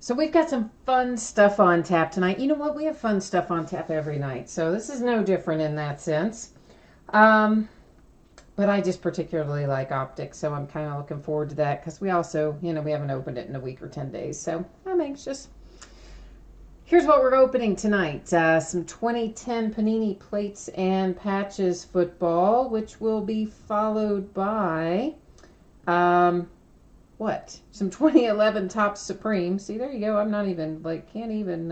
So we've got some fun stuff on tap tonight. You know what? We have fun stuff on tap every night. So this is no different in that sense. But I just particularly like optics, so I'm kind of looking forward to that because we also, we haven't opened it in a week or 10 days. So I'm anxious. Here's what we're opening tonight. Some 2010 Panini Plates and Patches football, which will be followed by... some 2011 Topps Supreme. See, there you go. I'm not even, can't even,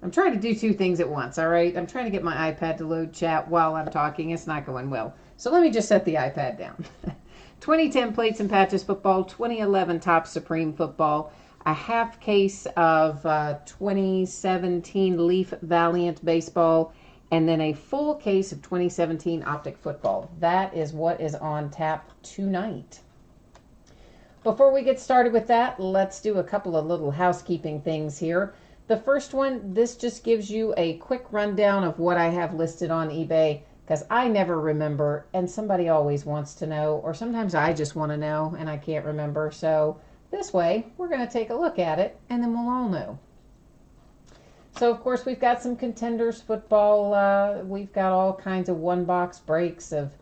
I'm trying to do two things at once, all right? I'm trying to get my iPad to load chat while I'm talking. It's not going well. So let me just set the iPad down. 2010 Plates and Patches football, 2011 Topps Supreme football, a half case of 2017 Leaf Valiant Baseball, and then a full case of 2017 Optic Football. That is what is on tap tonight. Before we get started with that, let's do a couple of little housekeeping things here. The first one, this just gives you a quick rundown of what I have listed on eBay, because I never remember, and somebody always wants to know, or sometimes I just want to know, and I can't remember. So this way, we're going to take a look at it, and then we'll all know. So, of course, we've got some Contenders football. We've got all kinds of one-box breaks of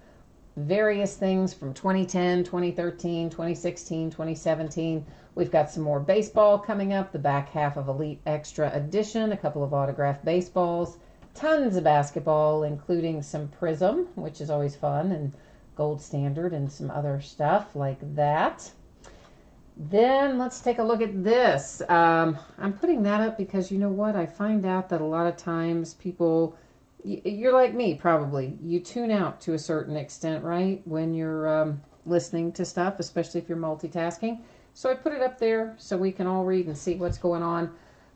various things from 2010, 2013, 2016, 2017. We've got some more baseball coming up, the back half of Elite Extra Edition, a couple of autographed baseballs, tons of basketball, including some Prism, which is always fun, and Gold Standard, and some other stuff like that. Then let's take a look at this. I'm putting that up because you know what? I find out that a lot of times people... You're like me, probably. You tune out to a certain extent, right? When you're listening to stuff, especially if you're multitasking. So I put it up there so we can all read and see what's going on.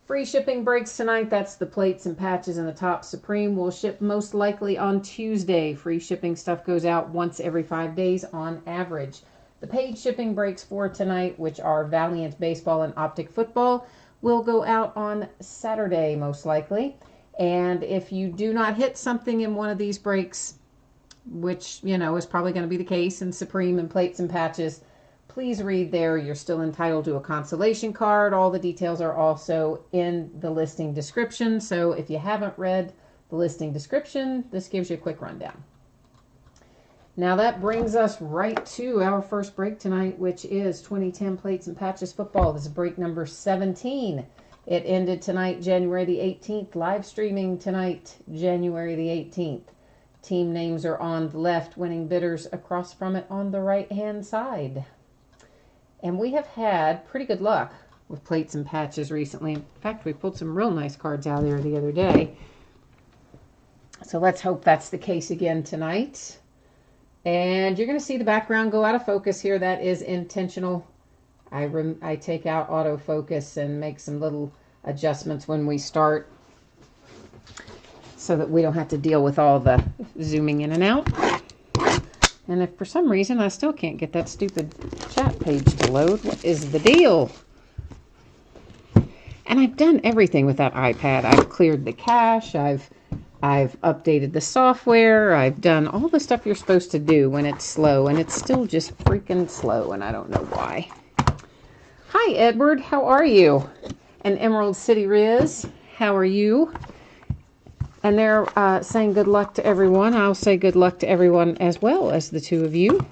Free shipping breaks tonight. That's the Plates and Patches and the Topps Supreme. Will ship most likely on Tuesday. Free shipping stuff goes out once every 5 days on average. The paid shipping breaks for tonight, which are Valiant Baseball and Optic Football, will go out on Saturday most likely. And if you do not hit something in one of these breaks, which, is probably going to be the case in Supreme and Plates and Patches, please read there. You're still entitled to a consolation card. All the details are also in the listing description. So if you haven't read the listing description, this gives you a quick rundown. Now that brings us right to our first break tonight, which is 2010 Plates and Patches football. This is break number 17. It ended tonight, January the 18th. Live streaming tonight, January the 18th. Team names are on the left, winning bidders across from it on the right-hand side. And we have had pretty good luck with Plates and Patches recently. In fact, we pulled some real nice cards out there the other day. So let's hope that's the case again tonight. And you're going to see the background go out of focus here. That is intentional. I take out autofocus and make some little adjustments when we start so that we don't have to deal with all the zooming in and out. And if for some reason I still can't get that stupid chat page to load, what is the deal? And I've done everything with that iPad. I've cleared the cache. I've updated the software. I've done all the stuff you're supposed to do when it's slow, and it's still just freaking slow, and I don't know why. Hi, Edward. How are you? And Emerald City Riz, how are you? And they're saying good luck to everyone. I'll say good luck to everyone as well as the two of you.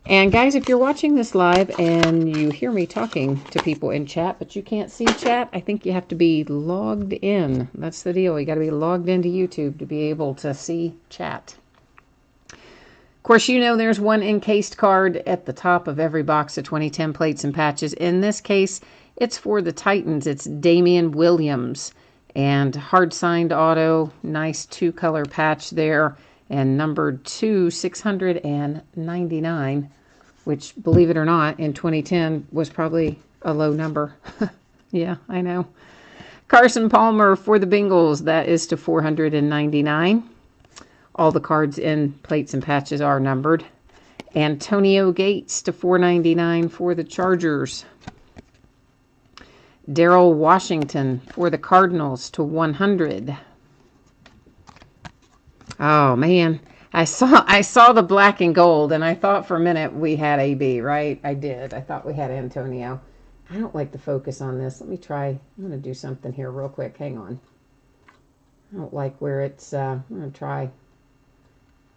And guys, if you're watching this live and you hear me talking to people in chat, but you can't see chat, I think you have to be logged in. That's the deal. You got to be logged into YouTube to be able to see chat. Of course, there's one encased card at the top of every box of 2010 Plates and Patches. In this case, it's for the Titans. It's Damian Williams. And hard-signed auto, nice two-color patch there. And numbered 699, which, believe it or not, in 2010 was probably a low number. Yeah, I know. Carson Palmer for the Bengals. That is to 499. All the cards in Plates and Patches are numbered. Antonio Gates to 499 for the Chargers. Darrell Washington for the Cardinals to 100. Oh, man. I saw the black and gold, and I thought for a minute we had AB, right? I did. I thought we had Antonio. I don't like the focus on this. Let me try. I'm going to do something here real quick. Hang on. I don't like where it's, I'm going to try.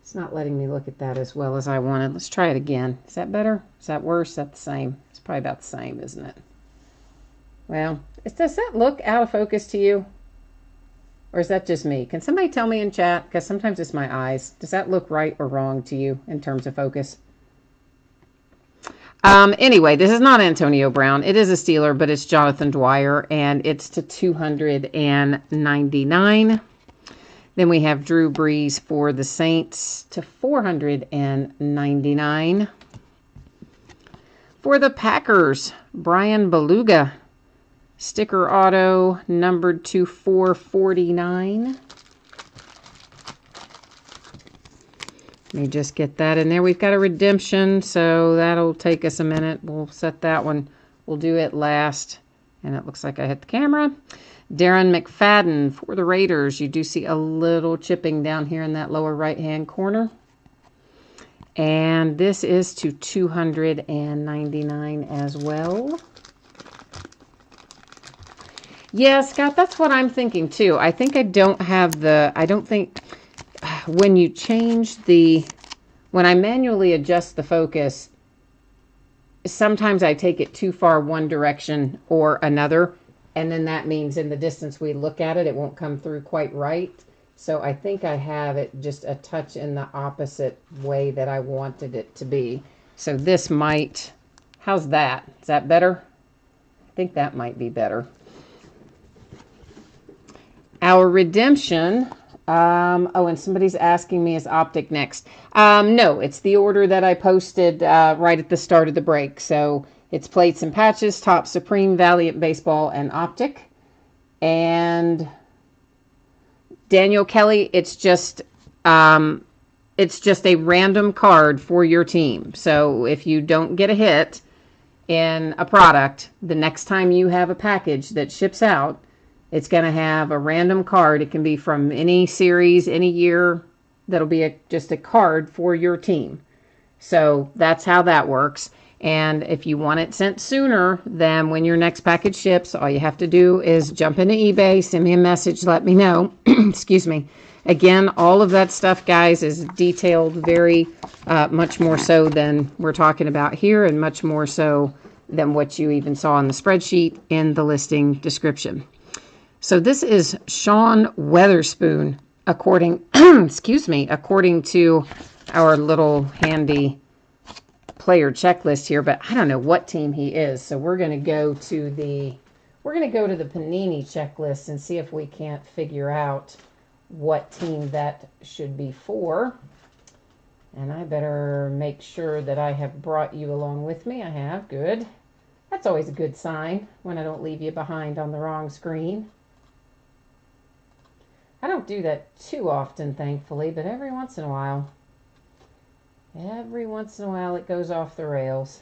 It's not letting me look at that as well as I wanted. Let's try it again. Is that better? Is that worse? Is that the same? It's probably about the same, isn't it? Well, does that look out of focus to you? Or is that just me? Can somebody tell me in chat? Because sometimes it's my eyes. Does that look right or wrong to you in terms of focus? Anyway, this is not Antonio Brown. It is a Steeler, but it's Jonathan Dwyer, and it's to 299. Then we have Drew Brees for the Saints to 499. For the Packers, Brian Beluga, sticker auto numbered to 449. Let me just get that in there. We've got a redemption, so that'll take us a minute. We'll set that one. We'll do it last. And it looks like I hit the camera. Darren McFadden for the Raiders. You do see a little chipping down here in that lower right-hand corner. And this is to 299 as well. Yeah, Scott, that's what I'm thinking too. I think I don't have the, I don't think, when you change the, when I manually adjust the focus, sometimes I take it too far one direction or another, and then that means in the distance we look at it, it won't come through quite right. So I think I have it just a touch in the opposite way that I wanted it to be. So this might, how's that? Is that better? I think that might be better. Our redemption, oh, and somebody's asking me, is Optic next? No, it's the order that I posted right at the start of the break. So it's Plates and Patches, Top Supreme, Valiant Baseball, and Optic. And Daniel Kelly, it's just a random card for your team. So if you don't get a hit in a product, the next time you have a package that ships out, it's going to have a random card. It can be from any series, any year. That'll be just a card for your team. So that's how that works. And if you want it sent sooner than when your next package ships, all you have to do is jump into eBay, send me a message, let me know. Excuse me. Again, all of that stuff, guys, is detailed very much more so than we're talking about here, and much more so than what you even saw on the spreadsheet in the listing description. So this is Sean Weatherspoon, according to our little handy player checklist here, but I don't know what team he is. So we're going to go to the Panini checklist and see if we can't figure out what team that should be for. And I better make sure that I have brought you along with me. I have. Good. That's always a good sign when I don't leave you behind on the wrong screen. I don't do that too often, thankfully, but every once in a while it goes off the rails.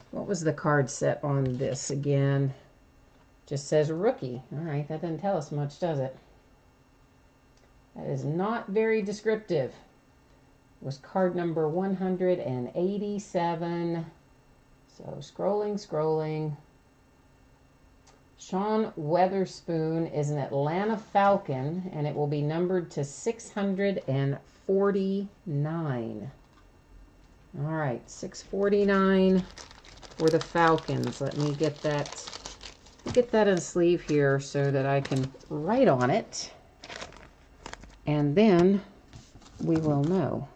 What was the card set on this again? Just says rookie. All right, that doesn't tell us much, does it? That is not very descriptive. It was card number 187. So scrolling. Sean Weatherspoon is an Atlanta Falcon, and it will be numbered to 649. All right, 649 for the Falcons. Let me get that in a sleeve here so that I can write on it, and then we will know.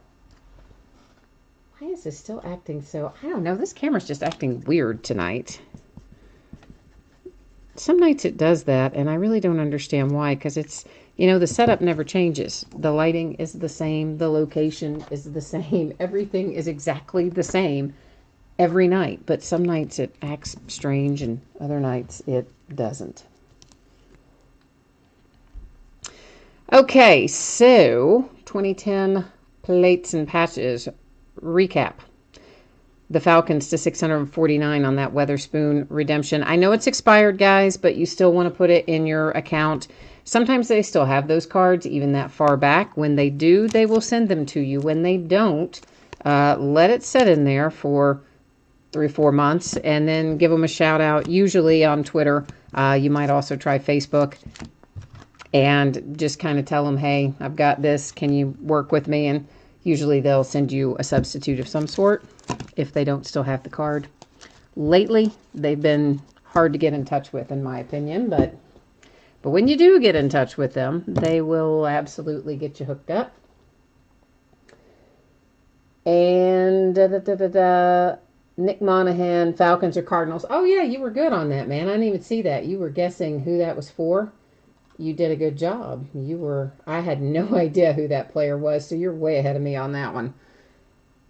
Why is this still acting so, I don't know, this camera's just acting weird tonight. Some nights it does that, and I really don't understand why, because it's, you know, the setup never changes. The lighting is the same. The location is the same. Everything is exactly the same every night, but some nights it acts strange, and other nights it doesn't. Okay, so 2010 Plates and Patches recap. The Falcons to 649 on that Weatherspoon redemption. I know it's expired, guys, but you still want to put it in your account Sometimes they still have those cards, even that far back. When they do, they will send them to you. When they don't, let it sit in there for 3 or 4 months, and then give them a shout out, usually on Twitter. You might also try Facebook, and just kind of tell them, hey, I've got this, can you work with me? And usually they'll send you a substitute of some sort if they don't still have the card. Lately, they've been hard to get in touch with, in my opinion, but when you do get in touch with them, they will absolutely get you hooked up. And Nick Monahan, Falcons or Cardinals. Oh, yeah, you were good on that, man. I didn't even see that. You were guessing who that was for. You did a good job. I had no idea who that player was, so you're way ahead of me on that one.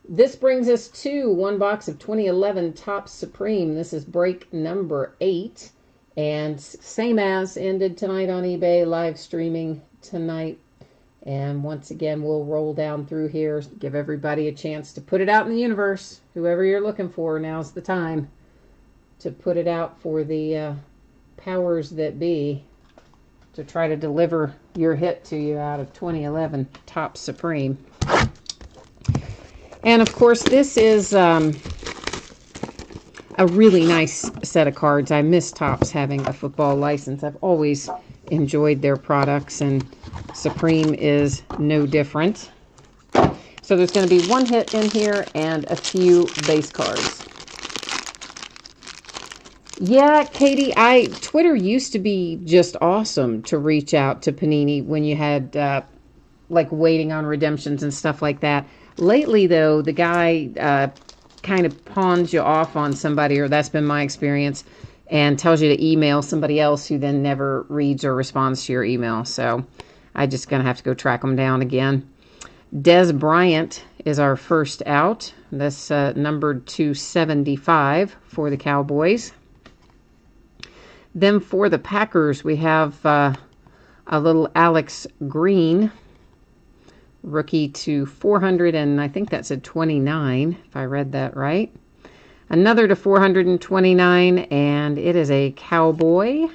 This brings us to one box of 2011 Topps Supreme. This is break number 8. And same as ended tonight on eBay, live streaming tonight. And once again, we'll roll down through here, give everybody a chance to put it out in the universe. Whoever you're looking for, now's the time to put it out for the powers that be to try to deliver your hit to you out of 2011 Topps Supreme. And of course, this is a really nice set of cards. I miss Topps having a football license. I've always enjoyed their products, and Supreme is no different. So there's going to be one hit in here and a few base cards. Yeah, Katie, Twitter used to be just awesome to reach out to Panini when you had like waiting on redemptions and stuff like that. Lately, though, the guy kind of pawns you off on somebody, or that's been my experience, and tells you to email somebody else who then never reads or responds to your email. So I'm just going to have to go track them down again. Des Bryant is our first out. That's numbered 275 for the Cowboys. Then for the Packers, we have a little Alex Green, rookie to 400, and I think that's a 29, if I read that right. Another to 429, and it is a Cowboy,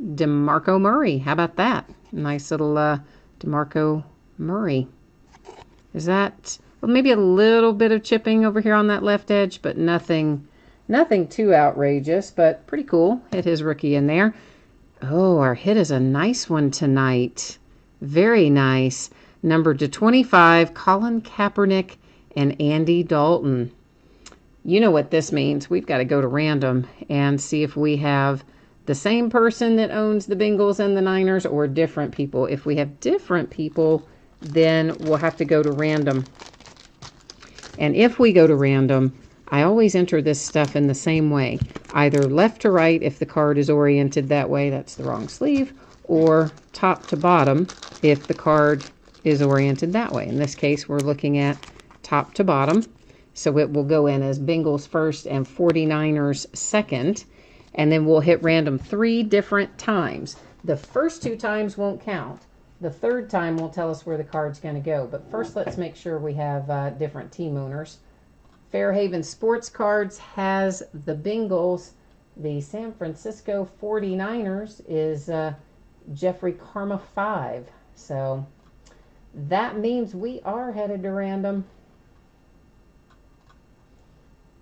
DeMarco Murray. How about that? Nice little DeMarco Murray. Is that, well, maybe a little bit of chipping over here on that left edge, but nothing too outrageous, but pretty cool. Hit his rookie in there. Oh, our hit is a nice one tonight. Very nice. Numbered to 25, Colin Kaepernick and Andy Dalton. You know what this means. We've got to go to random and see if we have the same person that owns the Bengals and the Niners or different people. If we have different people, then we'll have to go to random. And if we go to random, I always enter this stuff in the same way. Either left to right if the card is oriented that way, that's the wrong sleeve, or top to bottom if the card is oriented that way. In this case, we're looking at top to bottom. So it will go in as Bengals first and 49ers second. And then we'll hit random 3 different times. The first 2 times won't count. The third time will tell us where the card's going to go. But first, let's make sure we have different team owners. Fairhaven Sports Cards has the Bengals. The San Francisco 49ers is Jeffrey Karma 5. So that means we are headed to random.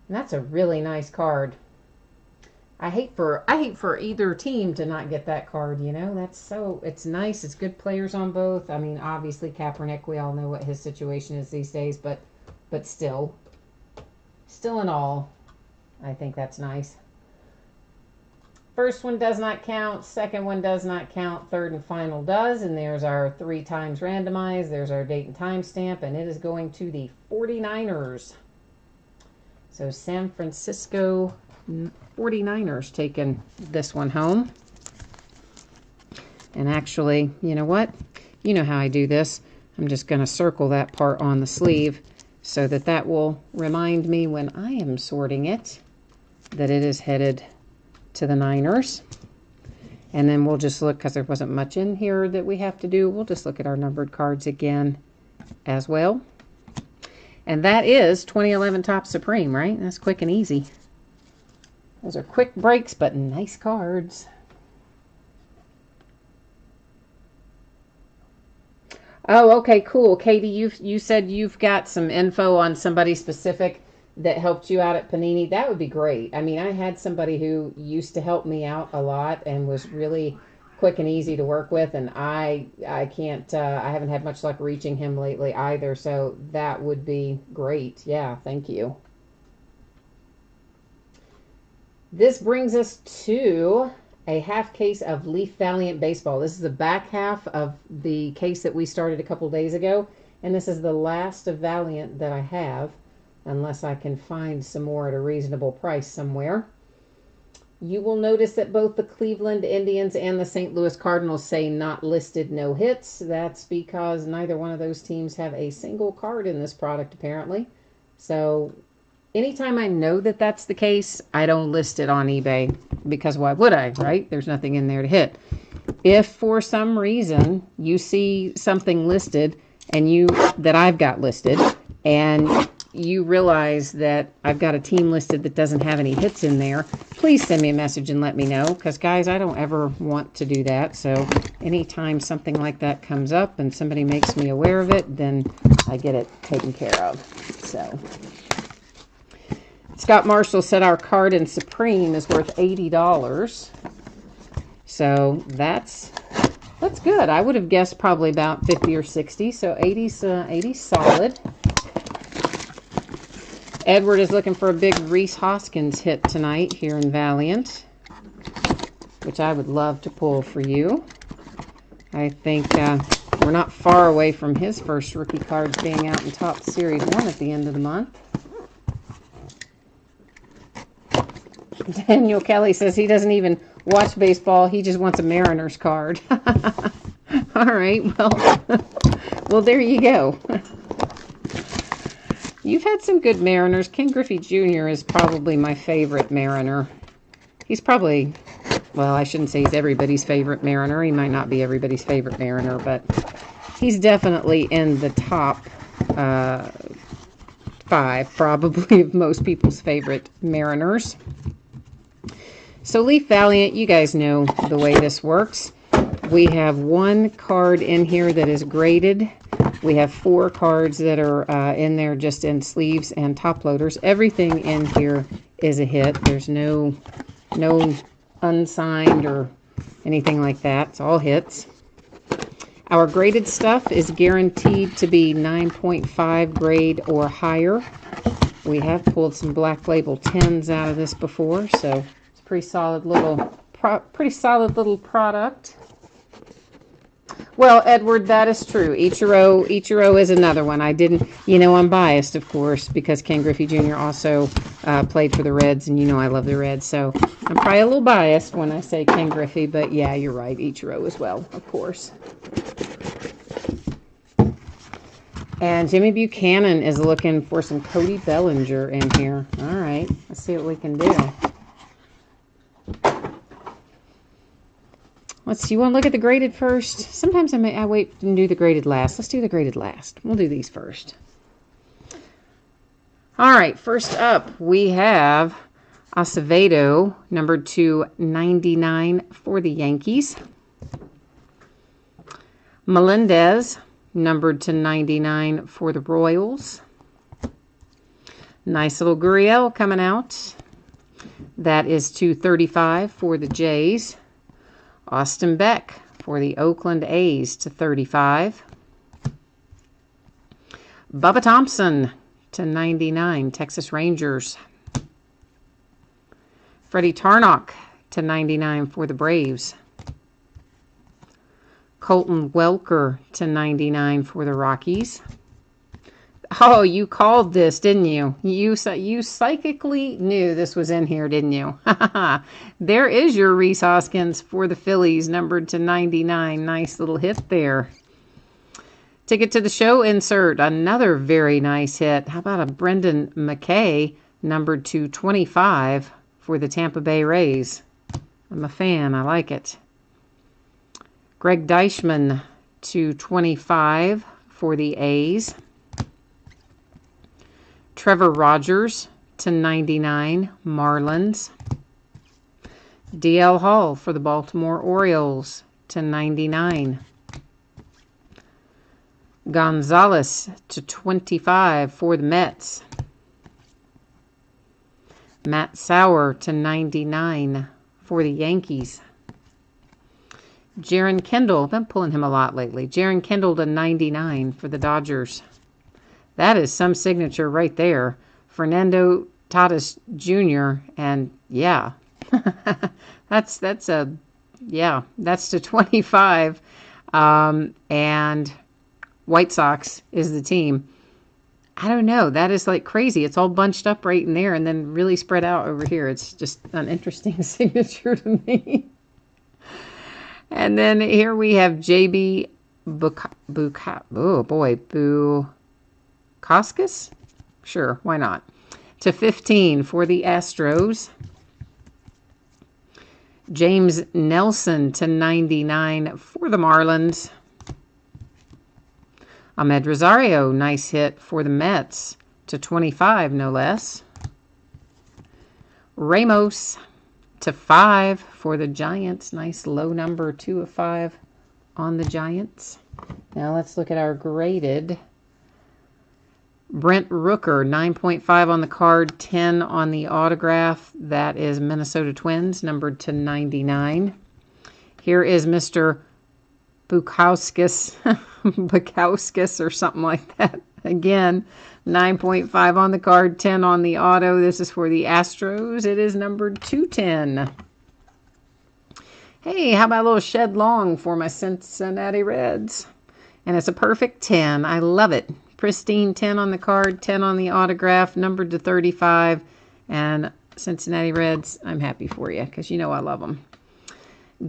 And that's a really nice card. I hate for either team to not get that card, you know. It's nice. It's good players on both. I mean, obviously Kaepernick, we all know what his situation is these days, but still in all, I think that's nice. First one does not count, second one does not count, third and final does, and there's our 3 times randomized. There's our date and time stamp, and it is going to the 49ers. So San Francisco 49ers taking this one home. And actually, you know what? You know how I do this. I'm just going to circle that part on the sleeve so that will remind me when I am sorting it that it is headed to the Niners. And then we'll just look, because there wasn't much in here that we have to do, we'll just look at our numbered cards again as well. And that is 2011 Topps Supreme, right? That's quick and easy. Those are quick breaks, but nice cards. Oh, okay, cool. Katie, you said you've got some info on somebody specific that helped you out at Panini. That would be great. I mean, I had somebody who used to help me out a lot and was really quick and easy to work with, and I can't I haven't had much luck reaching him lately either. So that would be great. Yeah, thank you. This brings us to a half case of Leaf Valiant Baseball. This is the back half of the case that we started a couple days ago, and this is the last of Valiant that I have, unless I can find some more at a reasonable price somewhere. You will notice that both the Cleveland Indians and the St. Louis Cardinals say not listed, no hits. That's because neither one of those teams have a single card in this product, apparently. So anytime I know that that's the case, I don't list it on eBay, because why would I, right? There's nothing in there to hit. If for some reason you see something listed and that I've got listed, and you realize that I've got a team listed that doesn't have any hits in there, please send me a message and let me know, because guys, I don't ever want to do that. So anytime something like that comes up and somebody makes me aware of it, then I get it taken care of. So Scott Marshall said our card in Supreme is worth $80. So that's good. I would have guessed probably about 50 or 60. So 80's solid. Edward is looking for a big Rhys Hoskins hit tonight here in Valiant, which I would love to pull for you. I think we're not far away from his first rookie cards being out in Top Series 1 at the end of the month. Daniel Kelly says he doesn't even watch baseball. He just wants a Mariners card. All right, well, there you go. You've had some good Mariners. Ken Griffey Jr. is probably my favorite Mariner. He's probably, well, I shouldn't say he's everybody's favorite Mariner. He might not be everybody's favorite Mariner, but he's definitely in the top 5, probably, of most people's favorite Mariners. So Leaf Valiant, you guys know the way this works. We have one card in here that is graded. We have 4 cards that are in there just in sleeves and top loaders. Everything in here is a hit. There's no unsigned or anything like that. It's all hits. Our graded stuff is guaranteed to be 9.5 grade or higher. We have pulled some Black Label 10s out of this before, so it's a pretty solid little product. Well, Edward, that is true. Ichiro is another one. I didn't, I'm biased, of course, because Ken Griffey Jr. also played for the Reds, and I love the Reds, so I'm probably a little biased when I say Ken Griffey, but yeah, you're right, Ichiro as well, of course. And Jimmy Buchanan is looking for some Cody Bellinger in here. All right, let's see what we can do. Let's see, you want to look at the graded first? Sometimes I wait and do the graded last. Let's do the graded last. We'll do these first. All right, first up, we have Acevedo, numbered to 99 for the Yankees. Melendez, numbered to 99 for the Royals. Nice little Gurriel coming out. That is to 35 for the Jays. Austin Beck for the Oakland A's to 35. Bubba Thompson to 99, Texas Rangers. Freddie Tarnok to 99 for the Braves. Colton Welker to 99 for the Rockies. Oh, you called this, didn't you? You psychically knew this was in here, didn't you? There is your Rhys Hoskins for the Phillies, numbered to 99. Nice little hit there. Ticket to the show insert, another very nice hit. How about a Brendan McKay, numbered to 25 for the Tampa Bay Rays? I'm a fan. I like it. Greg Deichmann to 25 for the A's. Trevor Rogers to 99, Marlins. DL Hall for the Baltimore Orioles to 99. Gonzalez to 25 for the Mets. Matt Sauer to 99 for the Yankees. Jaron Kendall, I've been pulling him a lot lately. Jaron Kendall to 99 for the Dodgers. That is some signature right there. Fernando Tatis Jr. And yeah, that's to 25. And White Sox is the team. I don't know. That is like crazy. It's all bunched up right in there and then really spread out over here. It's just an interesting signature to me. And then here we have JB Bukauskas? Sure, why not? To 15 for the Astros. James Nelson to 99 for the Marlins. Ahmed Rosario, nice hit for the Mets to 25, no less. Ramos to 5 for the Giants. Nice low number, 2 of 5 on the Giants. Now let's look at our graded. Brent Rooker, 9.5 on the card, 10 on the autograph. That is Minnesota Twins, numbered to 99. Here is Mr. Bukauskas, Bukauskas or something like that. Again, 9.5 on the card, 10 on the auto. This is for the Astros. It is numbered 210. Hey, how about a little Shed Long for my Cincinnati Reds? And it's a perfect 10. I love it. Pristine 10 on the card, 10 on the autograph, numbered to 35. And Cincinnati Reds, I'm happy for you because you know I love them.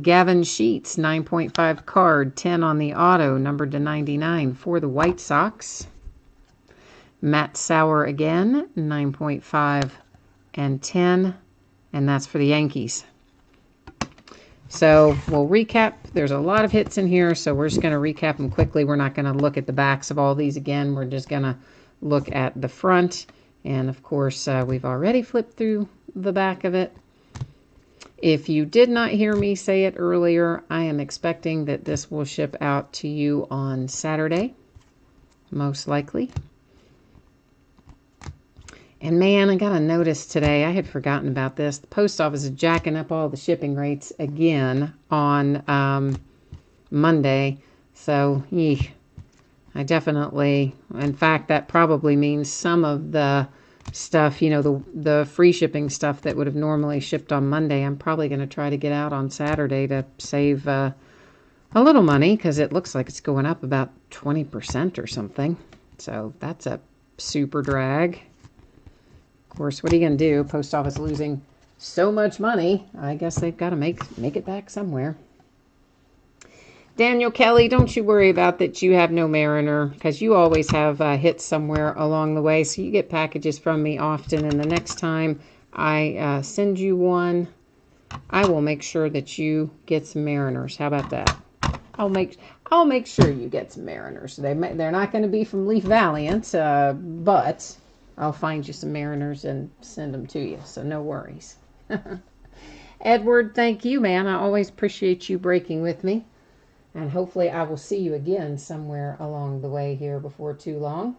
Gavin Sheets, 9.5 card, 10 on the auto, numbered to 99 for the White Sox. Matt Sauer again, 9.5 and 10, and that's for the Yankees. So we'll recap. There's a lot of hits in here, so we're just going to recap them quickly. We're not going to look at the backs of all these again. We're just going to look at the front. And, of course, we've already flipped through the back of it. If you did not hear me say it earlier, I am expecting that this will ship out to you on Saturday, most likely. And man, I got a notice today. I had forgotten about this. The post office is jacking up all the shipping rates again on Monday. So, I definitely, in fact, that probably means some of the stuff, you know, the free shipping stuff that would have normally shipped on Monday, I'm probably going to try to get out on Saturday to save a little money because it looks like it's going up about 20% or something. So that's a super drag. Of course, what are you going to do? Post office losing so much money. I guess they've got to make it back somewhere. Daniel Kelly, don't you worry about that you have no Mariner because you always have hits somewhere along the way. So you get packages from me often. And the next time I send you one, I will make sure that you get some Mariners. How about that? I'll make sure you get some Mariners. They're not going to be from Leaf Valiant, but I'll find you some Mariners and send them to you, so no worries. Edward, thank you, man. I always appreciate you breaking with me. And hopefully I will see you again somewhere along the way here before too long.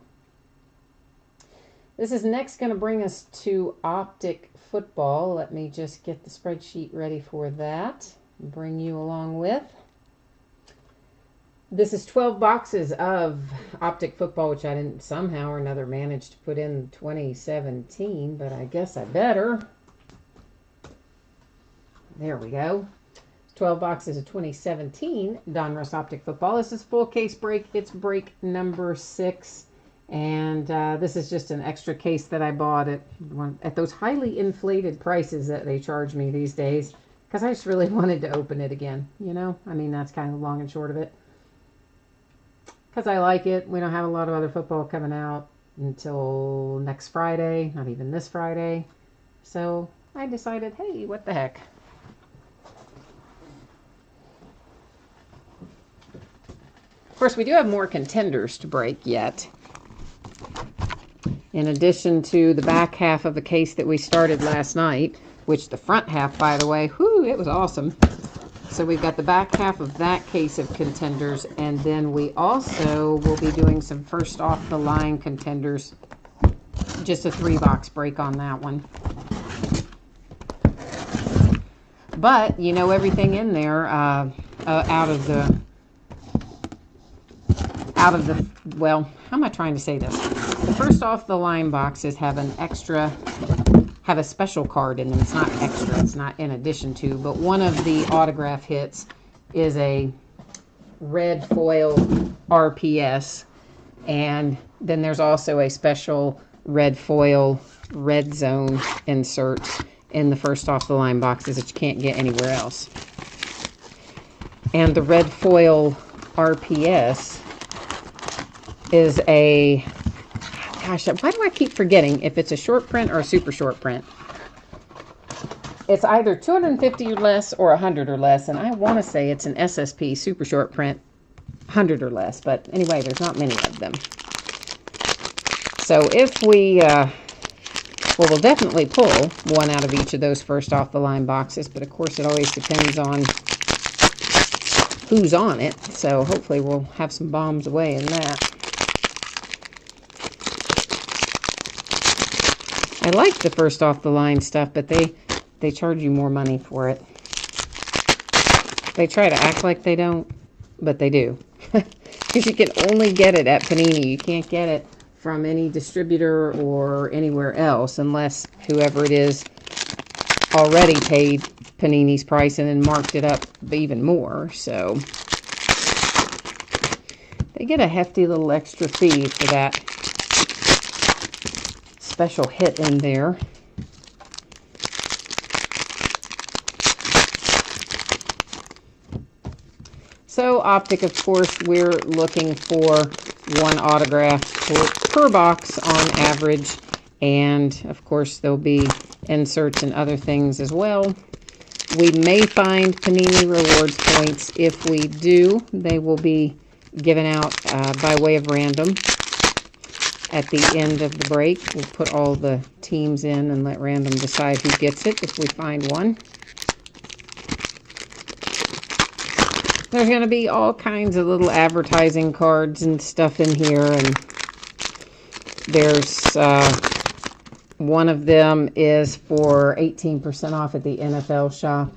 This is next going to bring us to Optic Football. Let me just get the spreadsheet ready for that and bring you along with. This is 12 boxes of Optic Football, which I didn't somehow or another manage to put in 2017, but I guess I better. There we go. 12 boxes of 2017 Donruss Optic Football. This is full case break. It's break number 6. And this is just an extra case that I bought at those highly inflated prices that they charge me these days. Because I just really wanted to open it again. You know, I mean, that's kind of the long and short of it. Because I like it. We don't have a lot of other football coming out until next Friday. Not even this Friday. So I decided, hey, what the heck. Of course, we do have more contenders to break yet. In addition to the back half of the case that we started last night, which the front half, by the way, whoo, it was awesome. So we've got the back half of that case of contenders, and then we also will be doing some first off the line contenders. Just a 3-box break on that one. But you know, everything in there out of the well, how am I trying to say this? The first off the line boxes have a special card in them. It's not extra, it's not in addition to, but one of the autograph hits is a red foil RPS, and then there's also a special red foil red zone insert in the first off the line boxes that you can't get anywhere else. And the red foil RPS is a, gosh, why do I keep forgetting if it's a short print or a super short print? It's either 250 or less or 100 or less, and I want to say it's an SSP super short print 100 or less, but anyway, there's not many of them. So if we well, we'll definitely pull one out of each of those first off the line boxes, but of course it always depends on who's on it. So hopefully we'll have some bombs away in that. I like the first off the line stuff, but they charge you more money for it. They try to act like they don't, but they do. Because you can only get it at Panini. You can't get it from any distributor or anywhere else unless whoever it is already paid Panini's price and then marked it up even more. So they get a hefty little extra fee for that special hit in there. So Optic, of course, we're looking for one autograph per box on average, and of course there'll be inserts and other things as well. We may find Panini Rewards points. If we do, they will be given out by way of random at the end of the break. We'll put all the teams in and let random decide who gets it if we find one. There's going to be all kinds of little advertising cards and stuff in here, and there's one of them is for 18% off at the NFL shop.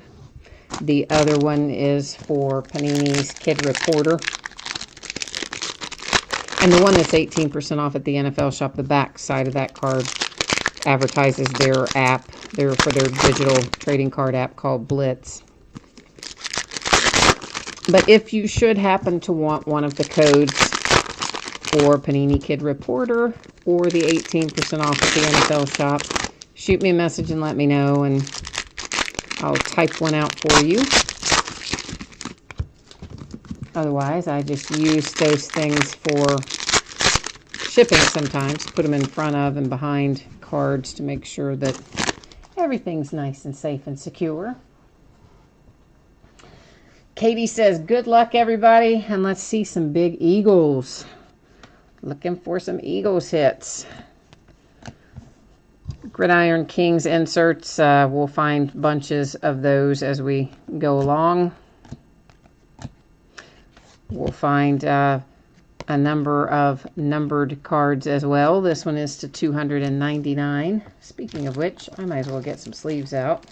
The other one is for Panini's Kid Reporter. And the one that's 18% off at the NFL shop, the back side of that card advertises their app, for their digital trading card app called Blitz. But if you should happen to want one of the codes for Panini Kid Reporter or the 18% off at the NFL shop, shoot me a message and let me know, and I'll type one out for you. Otherwise, I just use those things for shipping sometimes. Put them in front of and behind cards to make sure that everything's nice and safe and secure. Katie says, good luck, everybody, and let's see some big Eagles. Looking for some Eagles hits. Gridiron Kings inserts, we'll find bunches of those as we go along. We'll find a number of numbered cards as well. This one is to 299. Speaking of which, I might as well get some sleeves out.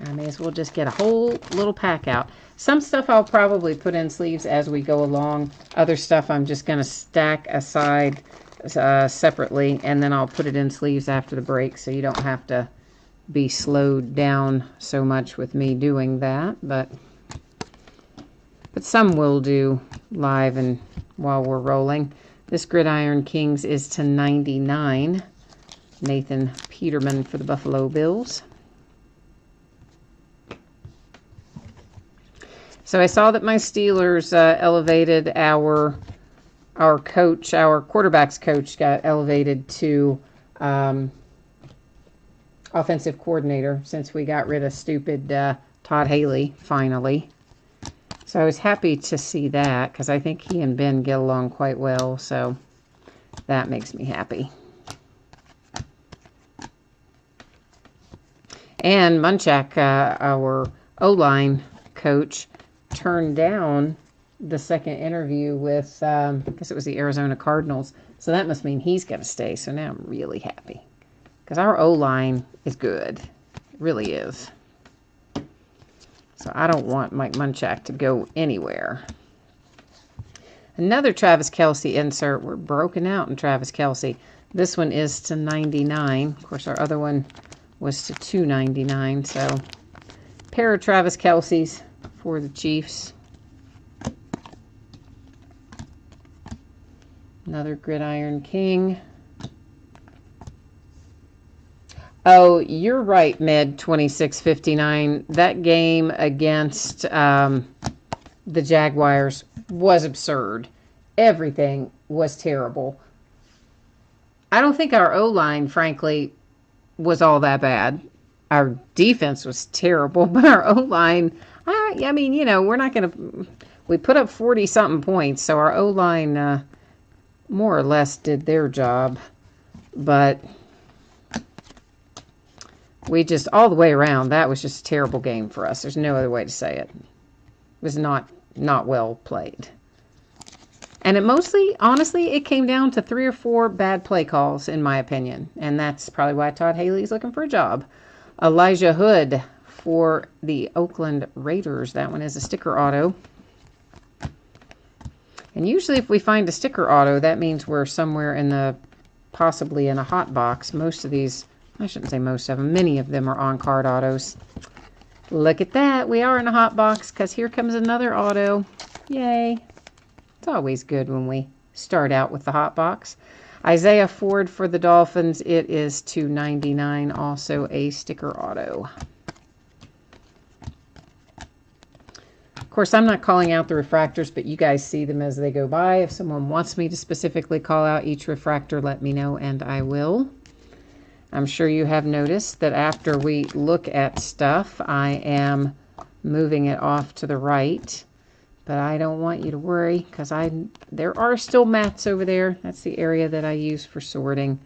I may as well just get a whole little pack out. Some stuff I'll probably put in sleeves as we go along. Other stuff I'm just going to stack aside separately, and then I'll put it in sleeves after the break, so you don't have to be slowed down so much with me doing that. But some will do live and while we're rolling. This Gridiron Kings is to 99. Nathan Peterman for the Buffalo Bills. So I saw that my Steelers elevated our coach, our quarterback's coach got elevated to offensive coordinator since we got rid of stupid Todd Haley, finally. So I was happy to see that because I think he and Ben get along quite well, so that makes me happy. And Munchak, our O-line coach turned down the second interview with, I guess it was the Arizona Cardinals. So that must mean he's going to stay. So now I'm really happy. Because our O-line is good. It really is. So I don't want Mike Munchak to go anywhere. Another Travis Kelce insert. We're broken out in Travis Kelce. This one is to 99. Of course, our other one was to 299. So, pair of Travis Kelce's for the Chiefs. Another Gridiron King. Oh, you're right, Med 2659. That game against the Jaguars was absurd. Everything was terrible. I don't think our O-line, frankly, was all that bad. Our defense was terrible, but our O-line, I mean, you know, we're not going to... We put up 40-something points, so our O-line more or less did their job. But we just, all the way around, that was just a terrible game for us. There's no other way to say it. It was not well played. And it mostly, honestly, it came down to 3 or 4 bad play calls, in my opinion. And that's probably why Todd Haley's looking for a job. Elijah Hood for the Oakland Raiders. That one is a sticker auto. And usually if we find a sticker auto, that means we're somewhere in the, possibly in a hot box. Most of these, I shouldn't say most of them, many of them are on-card autos. Look at that. We are in a hot box because here comes another auto. Yay. It's always good when we start out with the hot box. Isaiah Ford for the Dolphins. It is $2.99. Also a sticker auto. Of course, I'm not calling out the refractors, but you guys see them as they go by. If someone wants me to specifically call out each refractor, let me know and I will. I'm sure you have noticed that after we look at stuff, I am moving it off to the right. But I don't want you to worry because there are still mats over there. That's the area that I use for sorting.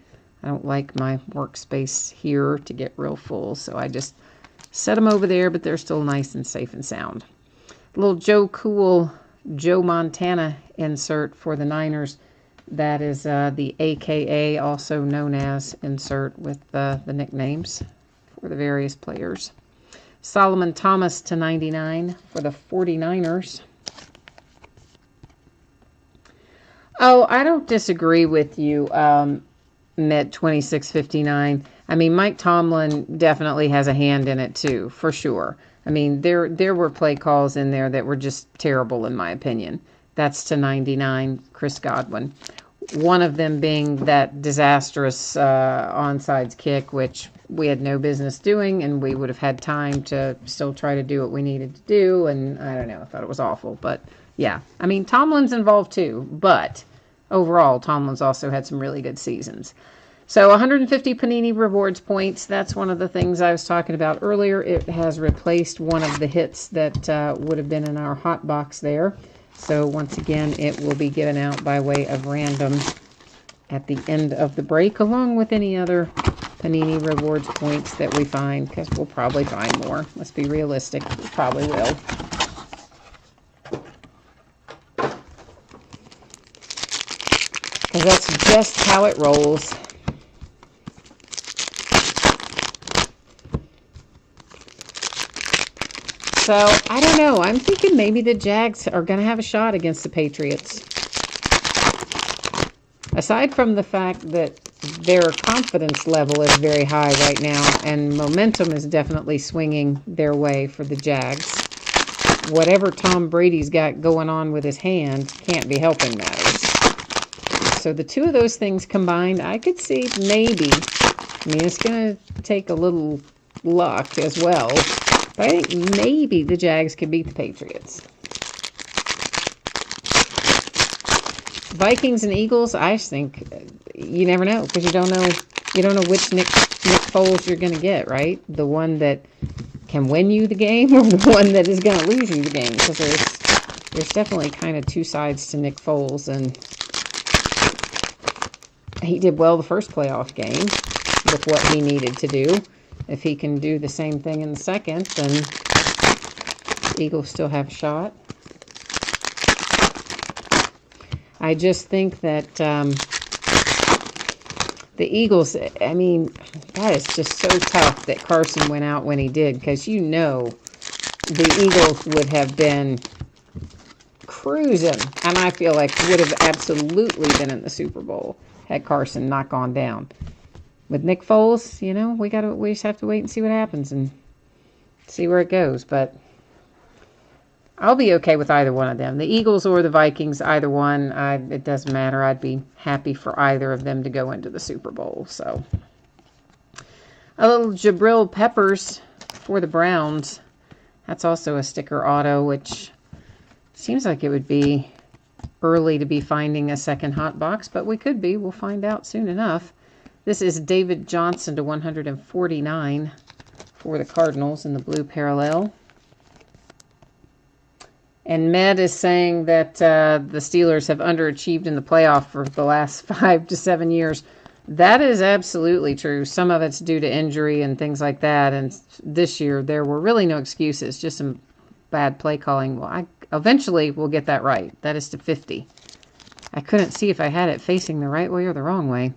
I don't like my workspace here to get real full, so I just set them over there, but they're still nice and safe and sound. Little Joe Cool, Joe Montana insert for the Niners. That is the AKA, also known as insert with the nicknames for the various players. Solomon Thomas to 99 for the 49ers. Oh, I don't disagree with you, Met 2659. I mean, Mike Tomlin definitely has a hand in it too, for sure. I mean, there were play calls in there that were just terrible in my opinion. That's to 99, Chris Godwin. One of them being that disastrous onside kick, which we had no business doing, and we would have had time to still try to do what we needed to do. And I don't know, I thought it was awful, but yeah. I mean, Tomlin's involved too, but overall, Tomlin's also had some really good seasons. So 150 Panini Rewards points. That's one of the things I was talking about earlier. It has replaced one of the hits that would have been in our hot box there. So once again, it will be given out by way of random at the end of the break, along with any other Panini Rewards points that we find, because we'll probably find more. Let's be realistic. We probably will. Because that's just how it rolls. So, I don't know. I'm thinking maybe the Jags are going to have a shot against the Patriots. Aside from the fact that their confidence level is very high right now, and momentum is definitely swinging their way for the Jags. Whatever Tom Brady's got going on with his hand can't be helping matters. So the two of those things combined, I could see maybe, I mean, it's going to take a little luck as well, but I think maybe the Jags could beat the Patriots. Vikings and Eagles, I just think you never know, because you don't know which Nick Foles you're going to get, right? The one that can win you the game, or the one that is going to lose you the game, because there's definitely kind of two sides to Nick Foles, and he did well the first playoff game with what he needed to do. If he can do the same thing in the second, then Eagles still have a shot. I just think that the Eagles, I mean, that is just so tough that Carson went out when he did, because you know the Eagles would have been cruising, and I feel like would have absolutely been in the Super Bowl had Carson not gone down. With Nick Foles, you know, we just have to wait and see what happens and see where it goes. But I'll be okay with either one of them. The Eagles or the Vikings, either one, it doesn't matter. I'd be happy for either of them to go into the Super Bowl. So a little Jabril Peppers for the Browns. That's also a sticker auto, which seems like it would be early to be finding a second hot box, but we could be. We'll find out soon enough. This is David Johnson to 149 for the Cardinals in the blue parallel. And Med is saying that the Steelers have underachieved in the playoff for the last 5 to 7 years. That is absolutely true. Some of it's due to injury and things like that. And this year there were really no excuses, just some bad play calling. Well, eventually we'll get that right. That is to 50. I couldn't see if I had it facing the right way or the wrong way.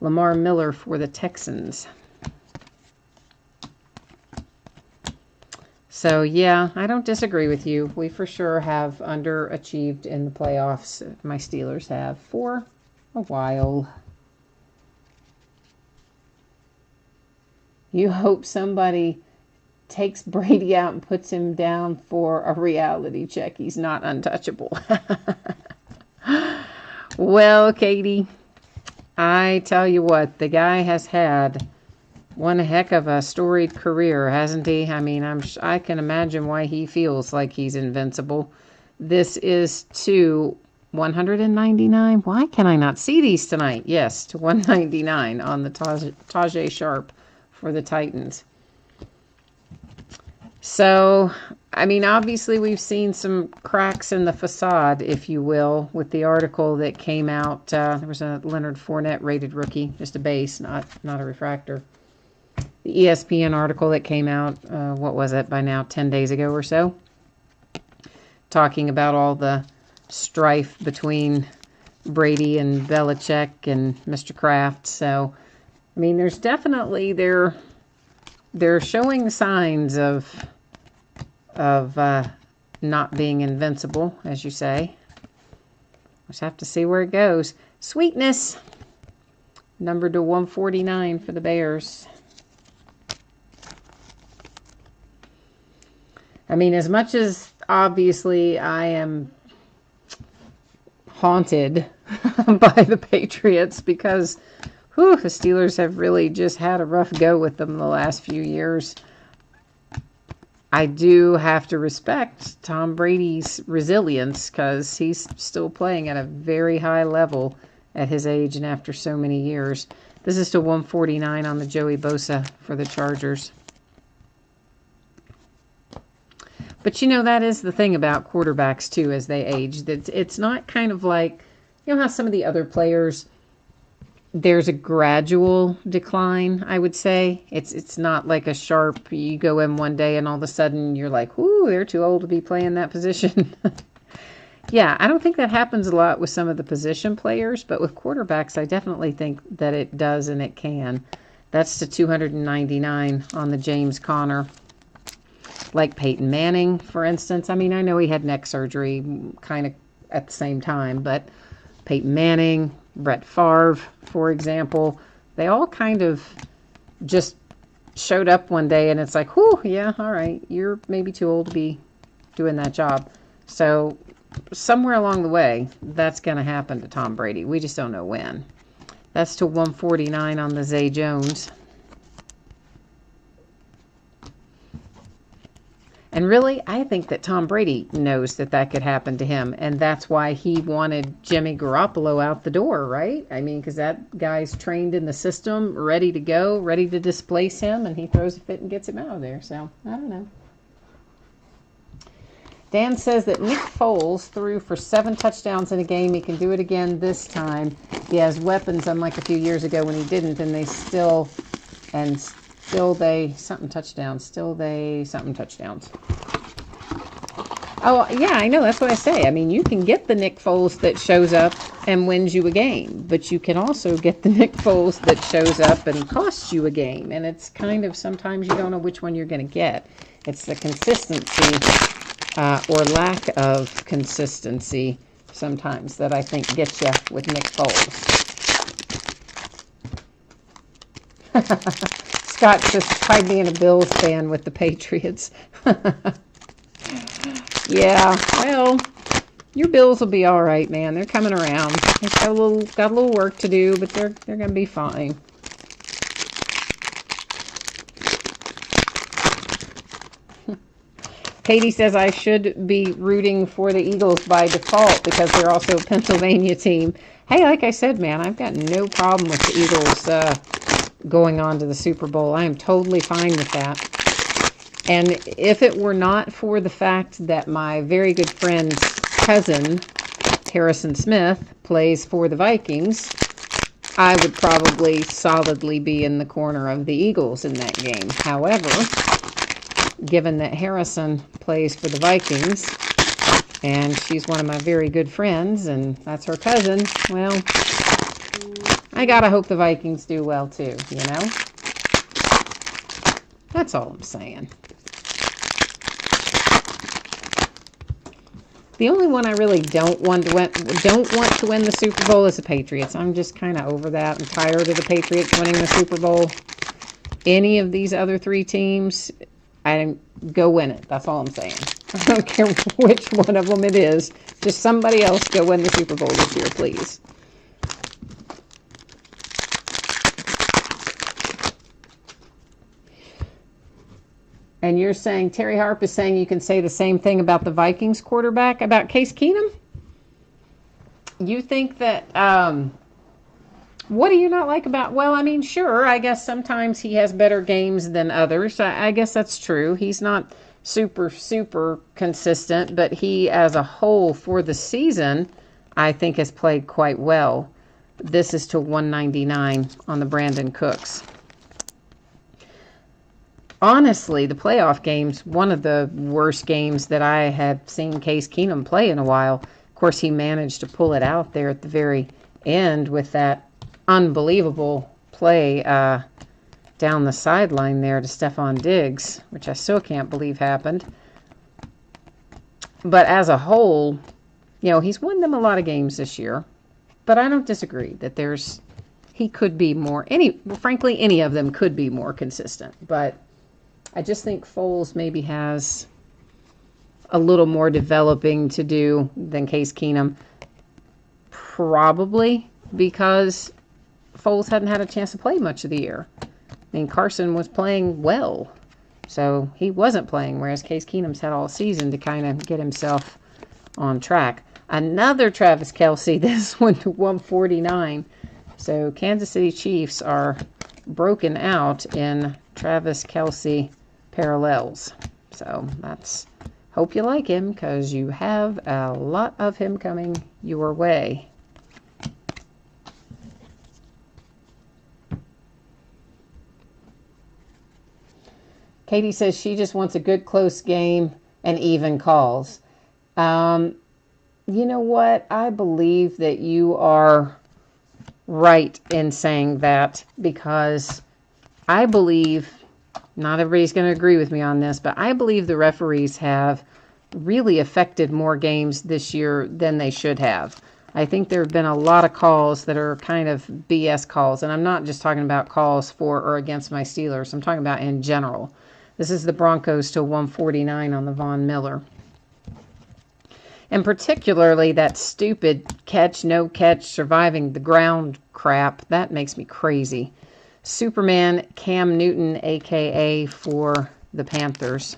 Lamar Miller for the Texans. So, yeah, I don't disagree with you. We for sure have underachieved in the playoffs. My Steelers have for a while. You hope somebody takes Brady out and puts him down for a reality check. He's not untouchable. Well, Katie, I tell you what, the guy has had one heck of a storied career, hasn't he? I mean, I can imagine why he feels like he's invincible. This is to 199. Why can I not see these tonight? Yes, to 199 on the Tajay Sharp for the Titans. So, I mean, obviously we've seen some cracks in the facade, if you will, with the article that came out. There was a Leonard Fournette rated rookie, just a base, not a refractor. The ESPN article that came out, what was it, by now 10 days ago or so, talking about all the strife between Brady and Belichick and Mr. Kraft. So, I mean, there's definitely, they're showing signs of not being invincible, as you say. Just have to see where it goes. Sweetness, numbered to 149 for the Bears. I mean, as much as obviously I am haunted by the Patriots because the Steelers have really just had a rough go with them the last few years, I do have to respect Tom Brady's resilience because he's still playing at a very high level at his age and after so many years. This is to 149 on the Joey Bosa for the Chargers. But, you know, that is the thing about quarterbacks, too, as they age. That it's not kind of like, you know how some of the other players, there's a gradual decline, I would say. It's not like a sharp, you go in one day and all of a sudden you're like, ooh, they're too old to be playing that position. Yeah, I don't think that happens a lot with some of the position players, but with quarterbacks, I definitely think that it does and it can. That's to 299 on the James Conner. Like Peyton Manning, for instance. I mean, I know he had neck surgery kind of at the same time, but Peyton Manning, Brett Favre, for example, they all kind of just showed up one day and it's like, whew, yeah, all right, you're maybe too old to be doing that job. So somewhere along the way, that's going to happen to Tom Brady. We just don't know when. That's to 149 on the Zay Jones. And really, I think that Tom Brady knows that that could happen to him. And that's why he wanted Jimmy Garoppolo out the door, right? I mean, because that guy's trained in the system, ready to go, ready to displace him. And he throws a fit and gets him out of there. So, I don't know. Dan says that Nick Foles threw for 7 touchdowns in a game. He can do it again this time. He has weapons, unlike a few years ago when he didn't. And they something touchdowns. Oh, yeah, I know. That's what I say. I mean, you can get the Nick Foles that shows up and wins you a game, but you can also get the Nick Foles that shows up and costs you a game. And it's kind of, sometimes you don't know which one you're going to get. It's the consistency or lack of consistency sometimes that I think gets you with Nick Foles. Scott says, tried being a Bills fan with the Patriots. Yeah, well, your Bills will be all right, man. They're coming around. They've got a little work to do, but they're going to be fine. Katie says I should be rooting for the Eagles by default because they're also a Pennsylvania team. Hey, like I said, man, I've got no problem with the Eagles going on to the Super Bowl. I am totally fine with that. And if it were not for the fact that my very good friend's cousin, Harrison Smith, plays for the Vikings, I would probably solidly be in the corner of the Eagles in that game. However, given that Harrison plays for the Vikings, and she's one of my very good friends, and that's her cousin, well, I gotta hope the Vikings do well too, you know? That's all I'm saying. The only one I really don't want to win the Super Bowl is the Patriots. I'm just kind of over that. I'm tired of the Patriots winning the Super Bowl. Any of these other three teams, I go win it. That's all I'm saying. I don't care which one of them it is. Just somebody else go win the Super Bowl this year, please. And you're saying, Terry Harp is saying you can say the same thing about the Vikings quarterback, about Case Keenum? You think that, what do you not like about, well, I mean, sure, I guess sometimes he has better games than others. I guess that's true. He's not super, super consistent, but he, as a whole for the season, I think has played quite well. This is to 199 on the Brandon Cooks. Honestly, the playoff games, one of the worst games that I have seen Case Keenum play in a while. Of course, he managed to pull it out there at the very end with that unbelievable play down the sideline there to Stephon Diggs, which I still can't believe happened. But as a whole, you know, he's won them a lot of games this year. But I don't disagree that he could be more, frankly, any of them could be more consistent. But I just think Foles maybe has a little more developing to do than Case Keenum. Probably because Foles hadn't had a chance to play much of the year. I mean, Carson was playing well, so he wasn't playing, whereas Case Keenum's had all season to kind of get himself on track. Another Travis Kelce, this one to 149. So Kansas City Chiefs are broken out in Travis Kelce parallels. So that's, hope you like him because you have a lot of him coming your way. Katie says she just wants a good close game and even calls. You know what? I believe that you are right in saying that because I believe, not everybody's going to agree with me on this, but I believe the referees have really affected more games this year than they should have. I think there have been a lot of calls that are kind of BS calls, and I'm not just talking about calls for or against my Steelers. I'm talking about in general. This is the Broncos to 149 on the Von Miller. And particularly that stupid catch, no catch, surviving the ground crap. That makes me crazy. Superman Cam Newton, a.k.a. for the Panthers.